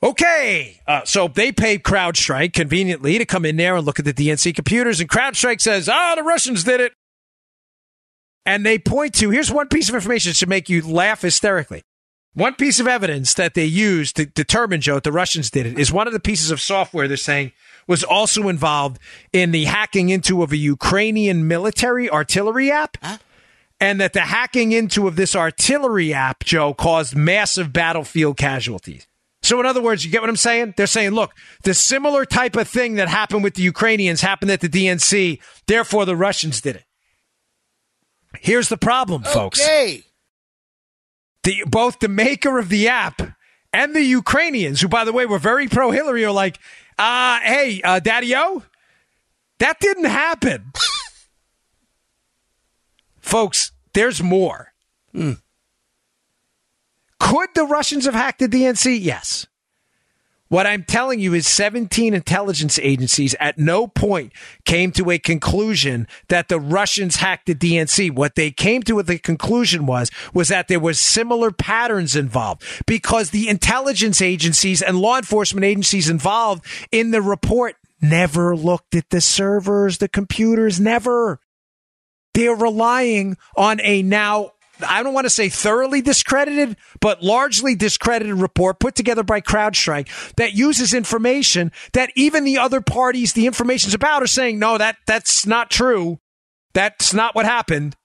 Speaker 2: Okay, so they paid CrowdStrike conveniently to come in there and look at the DNC computers, and CrowdStrike says, the Russians did it. And they point to, here's one piece of information that should make you laugh hysterically. One piece of evidence that they used to determine, Joe, that the Russians did it is one of the pieces of software they're saying was also involved in the hacking into of a Ukrainian military artillery app. Huh? and that the hacking into of this artillery app, Joe, caused massive battlefield casualties. So in other words, you get what I'm saying? They're saying, look, the similar type of thing that happened with the Ukrainians happened at the DNC, therefore the Russians did it. Here's the problem, folks.
Speaker 4: Okay.
Speaker 2: Both the maker of the app and the Ukrainians, who, by the way, were very pro-Hillary, are like, hey, Daddy-O, that didn't happen. Folks, there's more. Could the Russians have hacked the DNC? Yes. What I'm telling you is 17 intelligence agencies at no point came to a conclusion that the Russians hacked the DNC. What they came to the conclusion was that there was similar patterns involved, because the intelligence agencies and law enforcement agencies involved in the report never looked at the servers, the computers, never. They're relying on a now, I don't want to say thoroughly discredited, but largely discredited report put together by CrowdStrike that uses information that even the other parties the information's about are saying, no, that's not true. That's not what happened.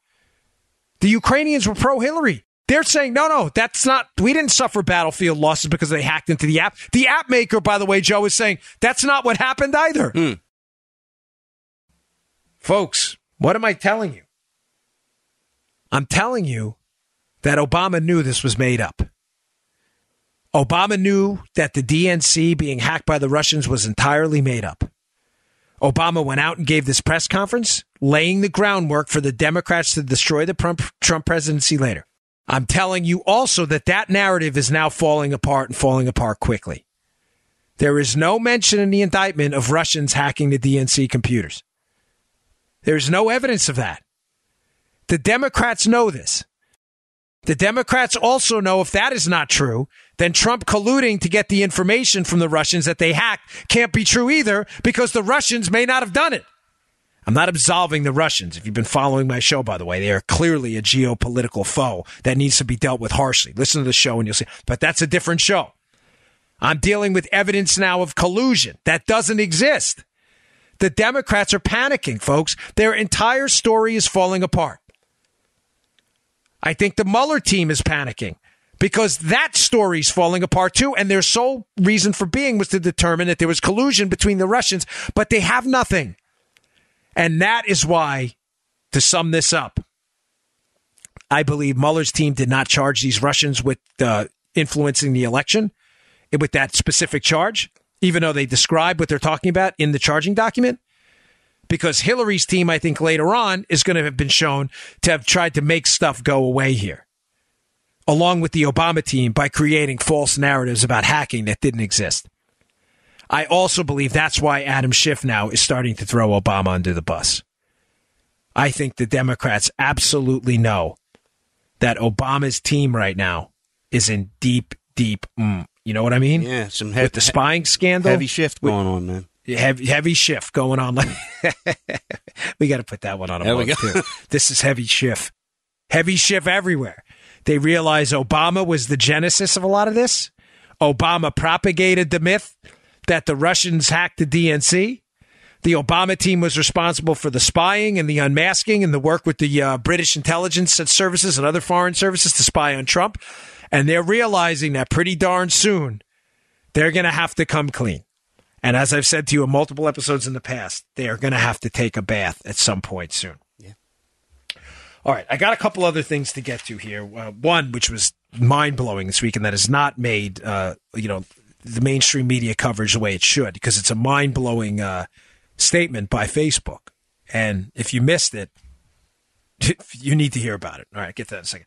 Speaker 2: The Ukrainians were pro-Hillary. They're saying, no, that's not, we didn't suffer battlefield losses because they hacked into the app. The app maker, by the way, Joe, is saying that's not what happened either. Folks, what am I telling you? I'm telling you that Obama knew this was made up. Obama knew that the DNC being hacked by the Russians was entirely made up. Obama went out and gave this press conference, laying the groundwork for the Democrats to destroy the Trump presidency later. I'm telling you also that narrative is now falling apart and falling apart quickly. There is no mention in the indictment of Russians hacking the DNC computers. There's no evidence of that. The Democrats know this. The Democrats also know if that is not true, then Trump colluding to get the information from the Russians that they hacked can't be true either, because the Russians may not have done it. I'm not absolving the Russians. If you've been following my show, by the way, they are clearly a geopolitical foe that needs to be dealt with harshly. Listen to the show and you'll see. But that's a different show. I'm dealing with evidence now of collusion that doesn't exist. The Democrats are panicking, folks. Their entire story is falling apart. I think the Mueller team is panicking because that story's falling apart too, and their sole reason for being was to determine that there was collusion between the Russians, but they have nothing. And that is why, to sum this up, I believe Mueller's team did not charge these Russians with influencing the election with that specific charge, even though they describe what they're talking about in the charging document. Because Hillary's team, I think later on, is going to have been shown to have tried to make stuff go away here, along with the Obama team, by creating false narratives about hacking that didn't exist. I also believe that's why Adam Schiff now is starting to throw Obama under the bus. I think the Democrats absolutely know that Obama's team right now is in deep, you know what I mean?
Speaker 4: Yeah, some
Speaker 2: with the spying scandal.
Speaker 4: Heavy shift going on, man.
Speaker 2: Heavy shift going on. We got to put that one on a book, too. This is heavy shift. Heavy shift everywhere. They realize Obama was the genesis of a lot of this. Obama propagated the myth that the Russians hacked the DNC. The Obama team was responsible for the spying and the unmasking and the work with the British intelligence services and other foreign services to spy on Trump. And they're realizing that pretty darn soon they're going to have to come clean. And as I've said to you in multiple episodes in the past, they are going to have to take a bath at some point soon.
Speaker 4: Yeah.
Speaker 2: All right. I got a couple other things to get to here. One, which was mind-blowing this week, and that has not made, the mainstream media coverage the way it should, because it's a mind-blowing statement by Facebook. And if you missed it, you need to hear about it. All right. Get to that in a second.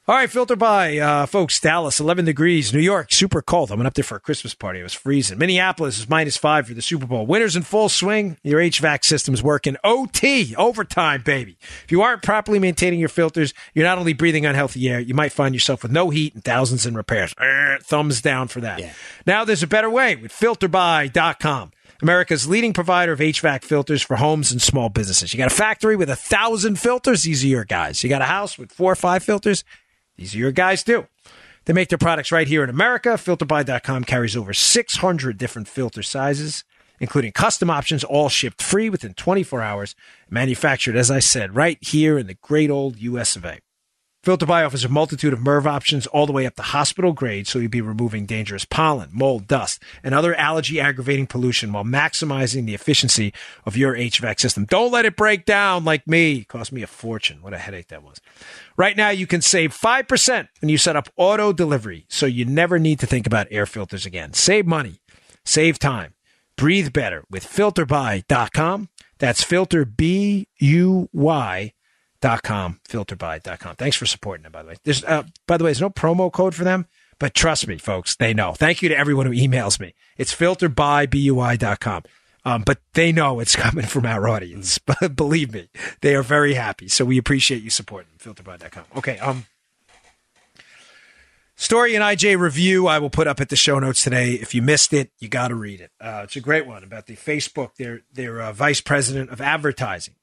Speaker 2: All right, filter by, folks, Dallas, 11 degrees. New York, super cold. I went up there for a Christmas party. It was freezing. Minneapolis is -5 for the Super Bowl. Winter's in full swing. Your HVAC system's working. OT, overtime, baby. If you aren't properly maintaining your filters, you're not only breathing unhealthy air, you might find yourself with no heat and thousands in repairs. Thumbs down for that. Yeah. Now there's a better way with filterby.com. America's leading provider of HVAC filters for homes and small businesses. You got a factory with 1,000 filters? These are your guys. You got a house with 4 or 5 filters? These are your guys, too. They make their products right here in America. FilterBuy.com carries over 600 different filter sizes including custom options, all shipped free within 24 hours, manufactured, as I said, right here in the great old US of A. Filter By offers a multitude of MERV options all the way up to hospital grade, so you'll be removing dangerous pollen, mold, dust, and other allergy-aggravating pollution while maximizing the efficiency of your HVAC system. Don't let it break down like me. It cost me a fortune. What a headache that was. Right now, you can save 5% when you set up auto delivery, so you never need to think about air filters again. Save money. Save time. Breathe better with FilterBuy.com. That's FilterBuy.com. FilterBuy.com. Thanks for supporting them, by the way. There's no promo code for them, but trust me, folks, they know. Thank you to everyone who emails me. It's FilterBuy.com. But they know it's coming from our audience. Believe me, they are very happy. So we appreciate you supporting them. FilterBuy.com. Okay. Story and IJ review I will put up at the show notes today. If you missed it, you got to read it. It's a great one about the Facebook, their vice president of advertising.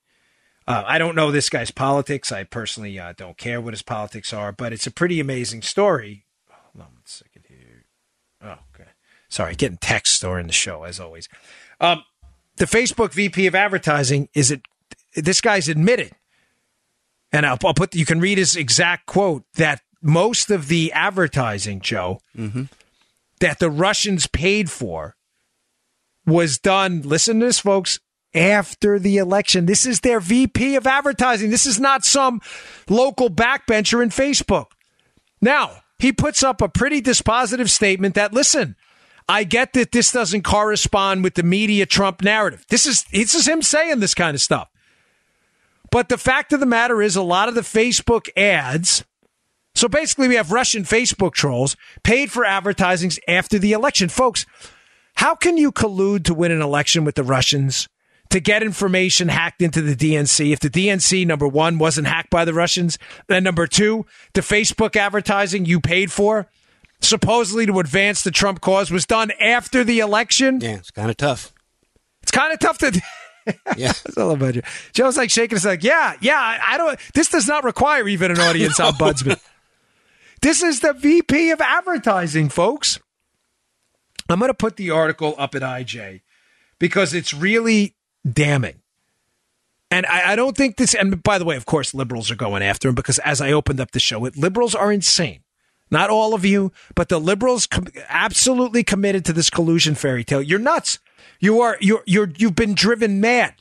Speaker 2: I don't know this guy's politics. I personally don't care what his politics are, but it's a pretty amazing story. Hold on 1 second here. Oh, okay. Sorry, getting text during the show, as always. The Facebook VP of advertising this guy's admitting, and I'll put, you can read his exact quote, that most of the advertising, Joe, that the Russians paid for was done, listen to this, folks, after the election. This is their VP of advertising. This is not some local backbencher in Facebook. Now, he puts up a pretty dispositive statement that, listen, I get that this doesn't correspond with the media Trump narrative. This is him saying this kind of stuff. But the fact of the matter is, a lot of the Facebook ads, so basically we have Russian Facebook trolls paid for advertisings after the election. Folks, how can you collude to win an election with the Russians, to get information hacked into the DNC, if the DNC, number one, wasn't hacked by the Russians, then number two, the Facebook advertising you paid for, supposedly to advance the Trump cause, was done after the election?
Speaker 4: Yeah, it's kind of tough.
Speaker 2: It's kind of tough to...
Speaker 4: Yeah.
Speaker 2: Joe's like shaking his head. I don't... This does not require even an audience ombudsman. This is the VP of advertising, folks. I'm going to put the article up at IJ because it's really damning. And I don't think this, and by the way, of course, liberals are going after him because as I opened up the show, liberals are insane. Not all of you, but the liberals absolutely committed to this collusion fairy tale. You're nuts. You've been driven mad.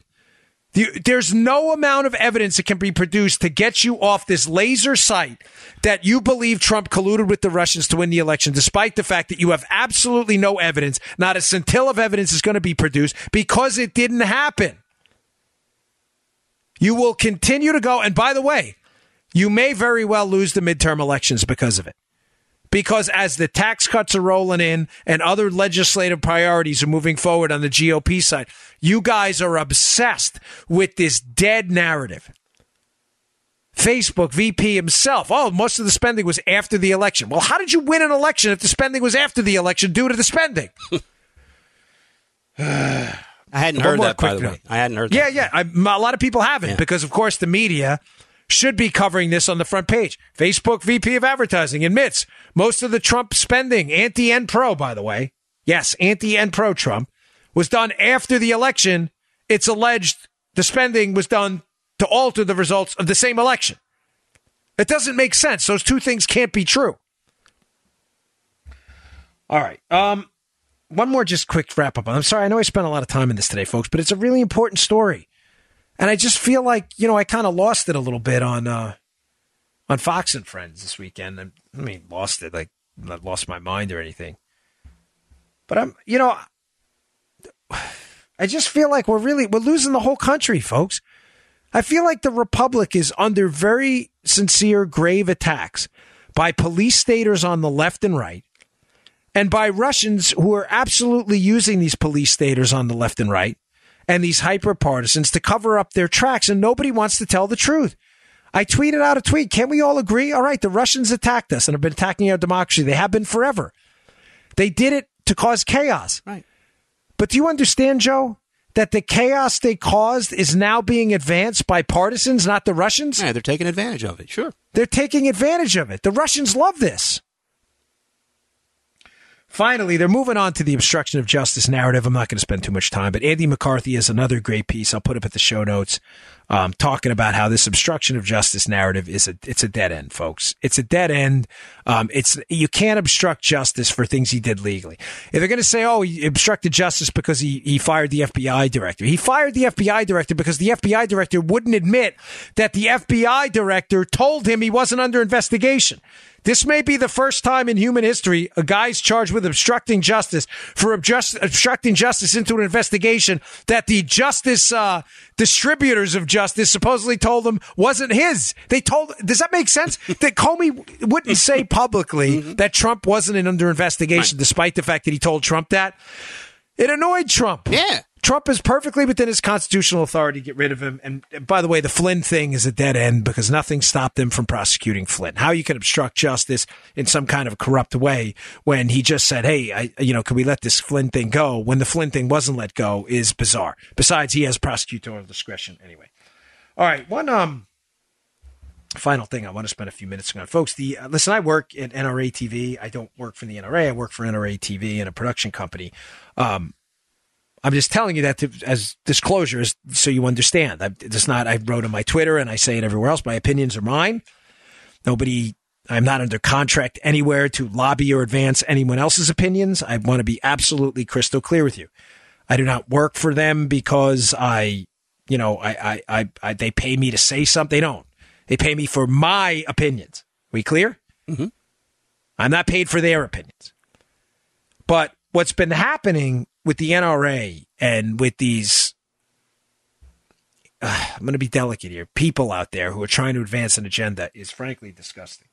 Speaker 2: There's no amount of evidence that can be produced to get you off this laser sight that you believe Trump colluded with the Russians to win the election, despite the fact that you have absolutely no evidence. Not a scintilla of evidence is going to be produced because it didn't happen. You will continue to go. And by the way, you may very well lose the midterm elections because of it. Because as the tax cuts are rolling in and other legislative priorities are moving forward on the GOP side, you guys are obsessed with this dead narrative. Facebook VP himself, most of the spending was after the election. Well, how did you win an election if the spending was after the election due to the spending?
Speaker 4: I hadn't heard that, by the way. I hadn't heard that.
Speaker 2: Yeah. A lot of people haven't because, of course, the media should be covering this on the front page. Facebook VP of advertising admits most of the Trump spending, anti and pro, by the way. Yes, anti and pro Trump, was done after the election. It's alleged the spending was done to alter the results of the same election. It doesn't make sense. Those two things can't be true. All right. One more just quick wrap up. I'm sorry. I know I spent a lot of time in this today, folks, but it's a really important story. And I just feel like, I kind of lost it a little bit on Fox and Friends this weekend. I mean, lost it, like not lost my mind or anything. But I just feel like we're losing the whole country, folks. I feel like the Republic is under very sincere, grave attacks by police staters on the left and right, and by Russians who are absolutely using these police staters on the left and right and these hyper-partisans to cover up their tracks, and nobody wants to tell the truth. I tweeted out a tweet. Can't we all agree? All right, the Russians attacked us and have been attacking our democracy. They have been forever. They did it to cause chaos.
Speaker 4: Right.
Speaker 2: But do you understand, Joe, that the chaos they caused is now being advanced by partisans, not the Russians?
Speaker 4: Yeah, they're taking advantage of it, sure.
Speaker 2: They're taking advantage of it. The Russians love this. Finally, they're moving on to the obstruction of justice narrative. I'm not going to spend too much time, but Andy McCarthy has another great piece. I'll put up at the show notes, talking about how this obstruction of justice narrative it's a dead end, folks. It's a dead end. You can't obstruct justice for things he did legally. If they're going to say, oh, he obstructed justice because he fired the FBI director. He fired the FBI director because the FBI director wouldn't admit that the FBI director told him he wasn't under investigation. This may be the first time in human history a guy's charged with obstructing justice for obstructing justice into an investigation that the justice distributors of justice supposedly told him wasn't his. Does that make sense? That Comey wouldn't say publicly that Trump wasn't under investigation, despite the fact that he told Trump that. It annoyed Trump.
Speaker 4: Yeah.
Speaker 2: Trump is perfectly within his constitutional authority to get rid of him. And by the way, the Flynn thing is a dead end because nothing stopped him from prosecuting Flynn. How you can obstruct justice in some kind of corrupt way when he just said, hey, can we let this Flynn thing go when the Flynn thing wasn't let go is bizarre. Besides, he has prosecutorial discretion anyway. All right. One final thing I want to spend a few minutes on. Folks, listen, I work at NRA TV. I don't work for the NRA. I work for NRA TV in a production company. I'm just telling you that as disclosure, so you understand. I wrote on my Twitter and I say it everywhere else. My opinions are mine. I'm not under contract anywhere to lobby or advance anyone else's opinions. I want to be absolutely crystal clear with you. I do not work for them because they pay me to say something. They don't. They pay me for my opinions. We clear? Mm-hmm. I'm not paid for their opinions. But what's been happening with the NRA and with these, I'm going to be delicate here, people out there who are trying to advance an agenda is frankly disgusting.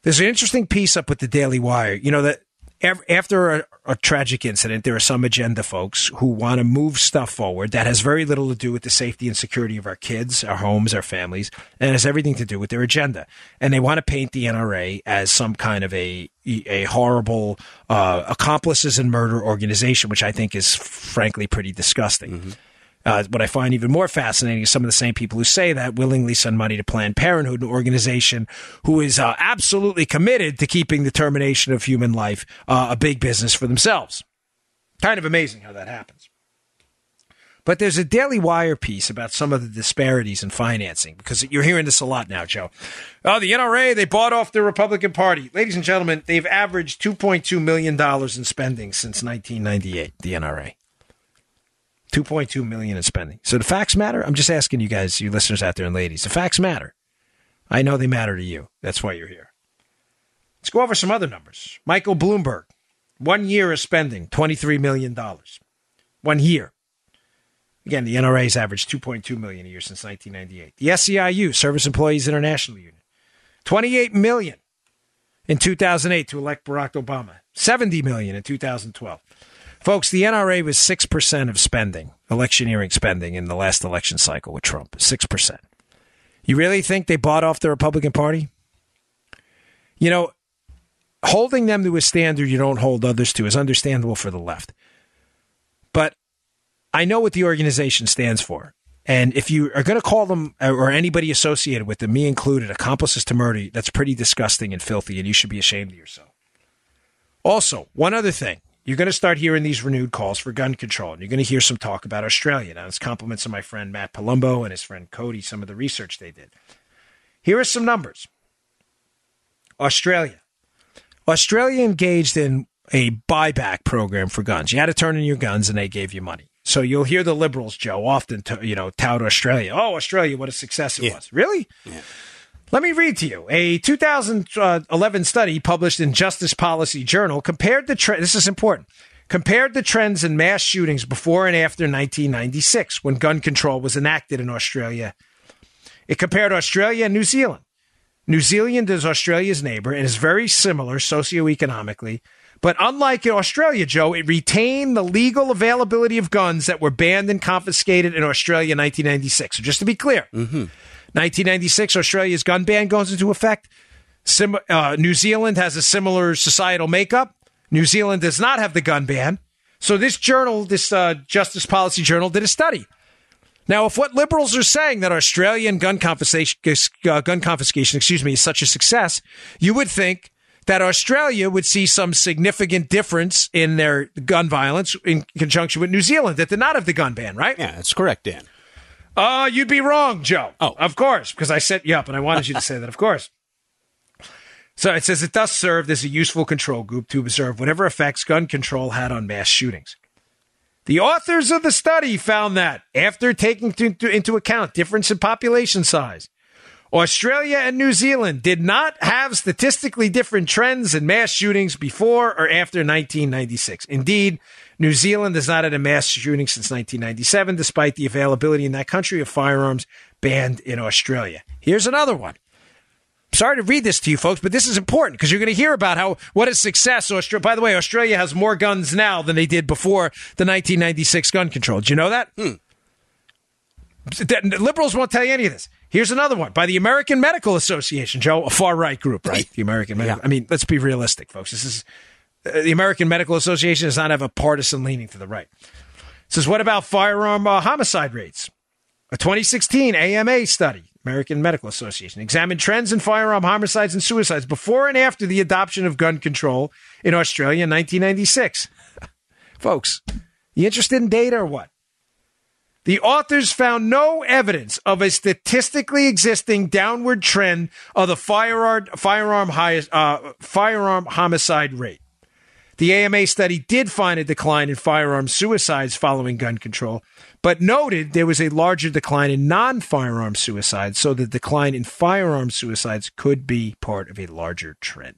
Speaker 2: There's an interesting piece up with the Daily Wire. You know that after a tragic incident, there are some agenda folks who want to move stuff forward that has very little to do with the safety and security of our kids, our homes, our families, and has everything to do with their agenda. And they want to paint the NRA as some kind of a horrible accomplices in murder organization, which I think is frankly pretty disgusting. Mm-hmm. What I find even more fascinating is some of the same people who say that willingly send money to Planned Parenthood, an organization who is absolutely committed to keeping the termination of human life a big business for themselves. Kind of amazing how that happens. But there's a Daily Wire piece about some of the disparities in financing, because you're hearing this a lot now, Joe. Oh, the NRA, they bought off the Republican Party. Ladies and gentlemen, they've averaged $2.2 million in spending since 1998, the NRA. $2.2 million in spending. So the facts matter? I'm just asking you guys, you listeners out there and ladies, the facts matter. I know they matter to you. That's why you're here. Let's go over some other numbers. Michael Bloomberg, 1 year of spending, $23 million. 1 year. Again, the NRA's averaged $2.2 million a year since 1998. The SEIU, Service Employees International Union, $28 million in 2008 to elect Barack Obama. $70 million in 2012. Folks, the NRA was 6% of spending, electioneering spending in the last election cycle with Trump. 6%. You really think they bought off the Republican Party? You know, holding them to a standard you don't hold others to is understandable for the left. But I know what the organization stands for. And if you are going to call them, or anybody associated with them, me included, accomplices to murder, that's pretty disgusting and filthy, and you should be ashamed of yourself. Also, one other thing. You're going to start hearing these renewed calls for gun control, and you're going to hear some talk about Australia. Now, it's compliments of my friend Matt Palumbo and his friend Cody, some of the research they did. Here are some numbers. Australia engaged in a buyback program for guns. You had to turn in your guns, and they gave you money. So you'll hear the liberals, Joe, often tout Australia. Oh, Australia, what a success it was. Really? Yeah. Let me read to you. A 2011 study published in Justice Policy Journal compared the this is important, compared the trends in mass shootings before and after 1996, when gun control was enacted in Australia. It compared Australia and New Zealand. New Zealand is Australia's neighbor and is very similar socioeconomically. But unlike in Australia, Joe, it retained the legal availability of guns that were banned and confiscated in Australia in 1996. So just to be clear, 1996, Australia's gun ban goes into effect. New Zealand has a similar societal makeup. New Zealand does not have the gun ban. So this journal, this Justice Policy Journal, did a study. Now, if what liberals are saying that Australian gun confiscation, is such a success, you would think that Australia would see some significant difference in their gun violence in conjunction with New Zealand that did not have the gun ban, right?
Speaker 4: Yeah, that's correct, Dan.
Speaker 2: You'd be wrong, Joe.
Speaker 4: Oh.
Speaker 2: Of course, because I set you up and I wanted you to say that, of course. So it says it thus served as a useful control group to observe whatever effects gun control had on mass shootings. The authors of the study found that, after taking into account difference in population size, Australia and New Zealand did not have statistically different trends in mass shootings before or after 1996. Indeed, New Zealand has not had a mass shooting since 1997, despite the availability in that country of firearms banned in Australia. Here's another one. Sorry to read this to you folks, but this is important because you're going to hear about what a success. By the way, Australia has more guns now than they did before the 1996 gun control. Did you know that? Liberals won't tell you any of this. Here's another one by the American Medical Association, Joe, a far-right group, right? The American Medical. I mean, let's be realistic, folks. This is the American Medical Association does not have a partisan leaning to the right. It says, what about firearm homicide rates? A 2016 AMA study, American Medical Association, examined trends in firearm homicides and suicides before and after the adoption of gun control in Australia in 1996. Folks, you interested in data or what? The authors found no evidence of a statistically existing downward trend of the firearm homicide rate. The AMA study did find a decline in firearm suicides following gun control, but noted there was a larger decline in non-firearm suicides, so the decline in firearm suicides could be part of a larger trend.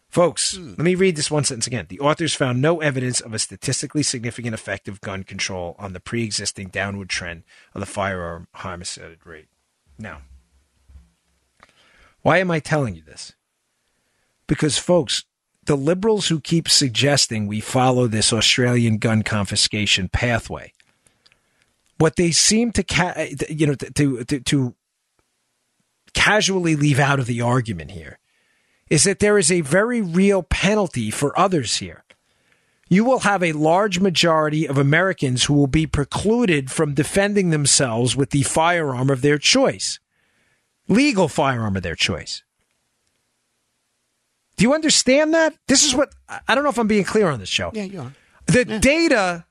Speaker 2: Folks, let me read this one sentence again. The authors found no evidence of a statistically significant effect of gun control on the pre-existing downward trend of the firearm homicide rate. Now, why am I telling you this? Because, folks, the liberals who keep suggesting we follow this Australian gun confiscation pathway, what they seem to casually leave out of the argument here is that there is a very real penalty for others here. You will have a large majority of Americans who will be precluded from defending themselves with the firearm of their choice, legal firearm of their choice. Do you understand that? This is what, I don't know if I'm being clear on this show.
Speaker 4: Yeah, you are.
Speaker 2: The data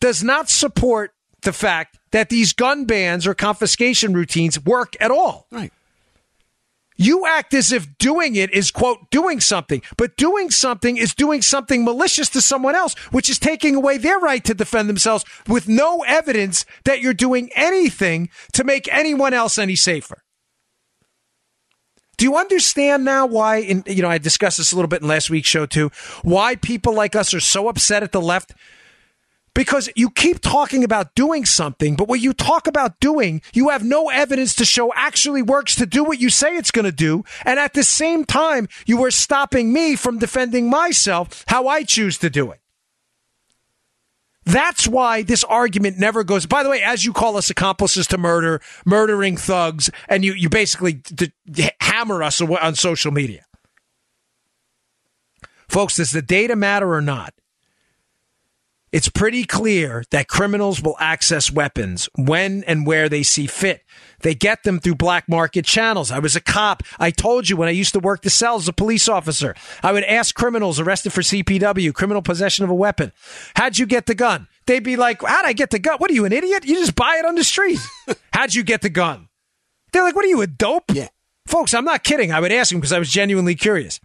Speaker 2: does not support the fact that these gun bans or confiscation routines work at all.
Speaker 4: Right.
Speaker 2: You act as if doing it is, quote, doing something. But doing something is doing something malicious to someone else, which is taking away their right to defend themselves with no evidence that you're doing anything to make anyone else any safer. Do you understand now why, I discussed this a little bit in last week's show too, why people like us are so upset at the left? Because you keep talking about doing something, but what you talk about doing, you have no evidence to show actually works to do what you say it's going to do. And at the same time, you are stopping me from defending myself how I choose to do it. That's why this argument never goes. By the way, as you call us accomplices to murder, murdering thugs, and you basically hammer us on social media. Folks, does the data matter or not? It's pretty clear that criminals will access weapons when and where they see fit. They get them through black market channels. I was a cop. I told you when I used to work the cell as a police officer, I would ask criminals arrested for CPW, criminal possession of a weapon, how'd you get the gun? They'd be like, how'd I get the gun? What are you, an idiot? You just buy it on the street. How'd you get the gun? They're like, what are you, a dope?
Speaker 4: Yeah.
Speaker 2: Folks, I'm not kidding. I would ask them because I was genuinely curious.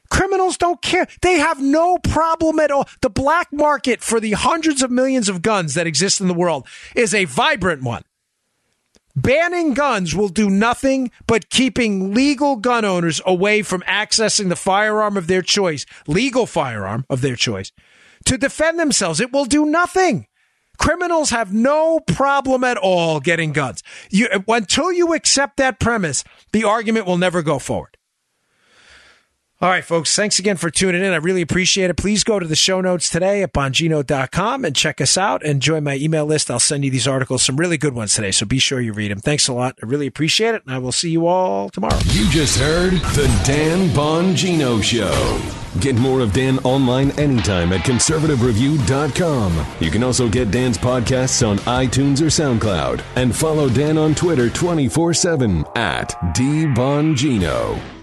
Speaker 2: Criminals don't care. They have no problem at all. The black market for the hundreds of millions of guns that exist in the world is a vibrant one. Banning guns will do nothing but keeping legal gun owners away from accessing the firearm of their choice, legal firearm of their choice, to defend themselves. It will do nothing. Criminals have no problem at all getting guns. Until you accept that premise, the argument will never go forward. All right, folks, thanks again for tuning in. I really appreciate it. Please go to the show notes today at Bongino.com and check us out and join my email list. I'll send you these articles, some really good ones today, so be sure you read them. Thanks a lot. I really appreciate it, and I will see you all tomorrow.
Speaker 1: You just heard The Dan Bongino Show. Get more of Dan online anytime at conservativereview.com. You can also get Dan's podcasts on iTunes or SoundCloud. And follow Dan on Twitter 24/7 at DBongino.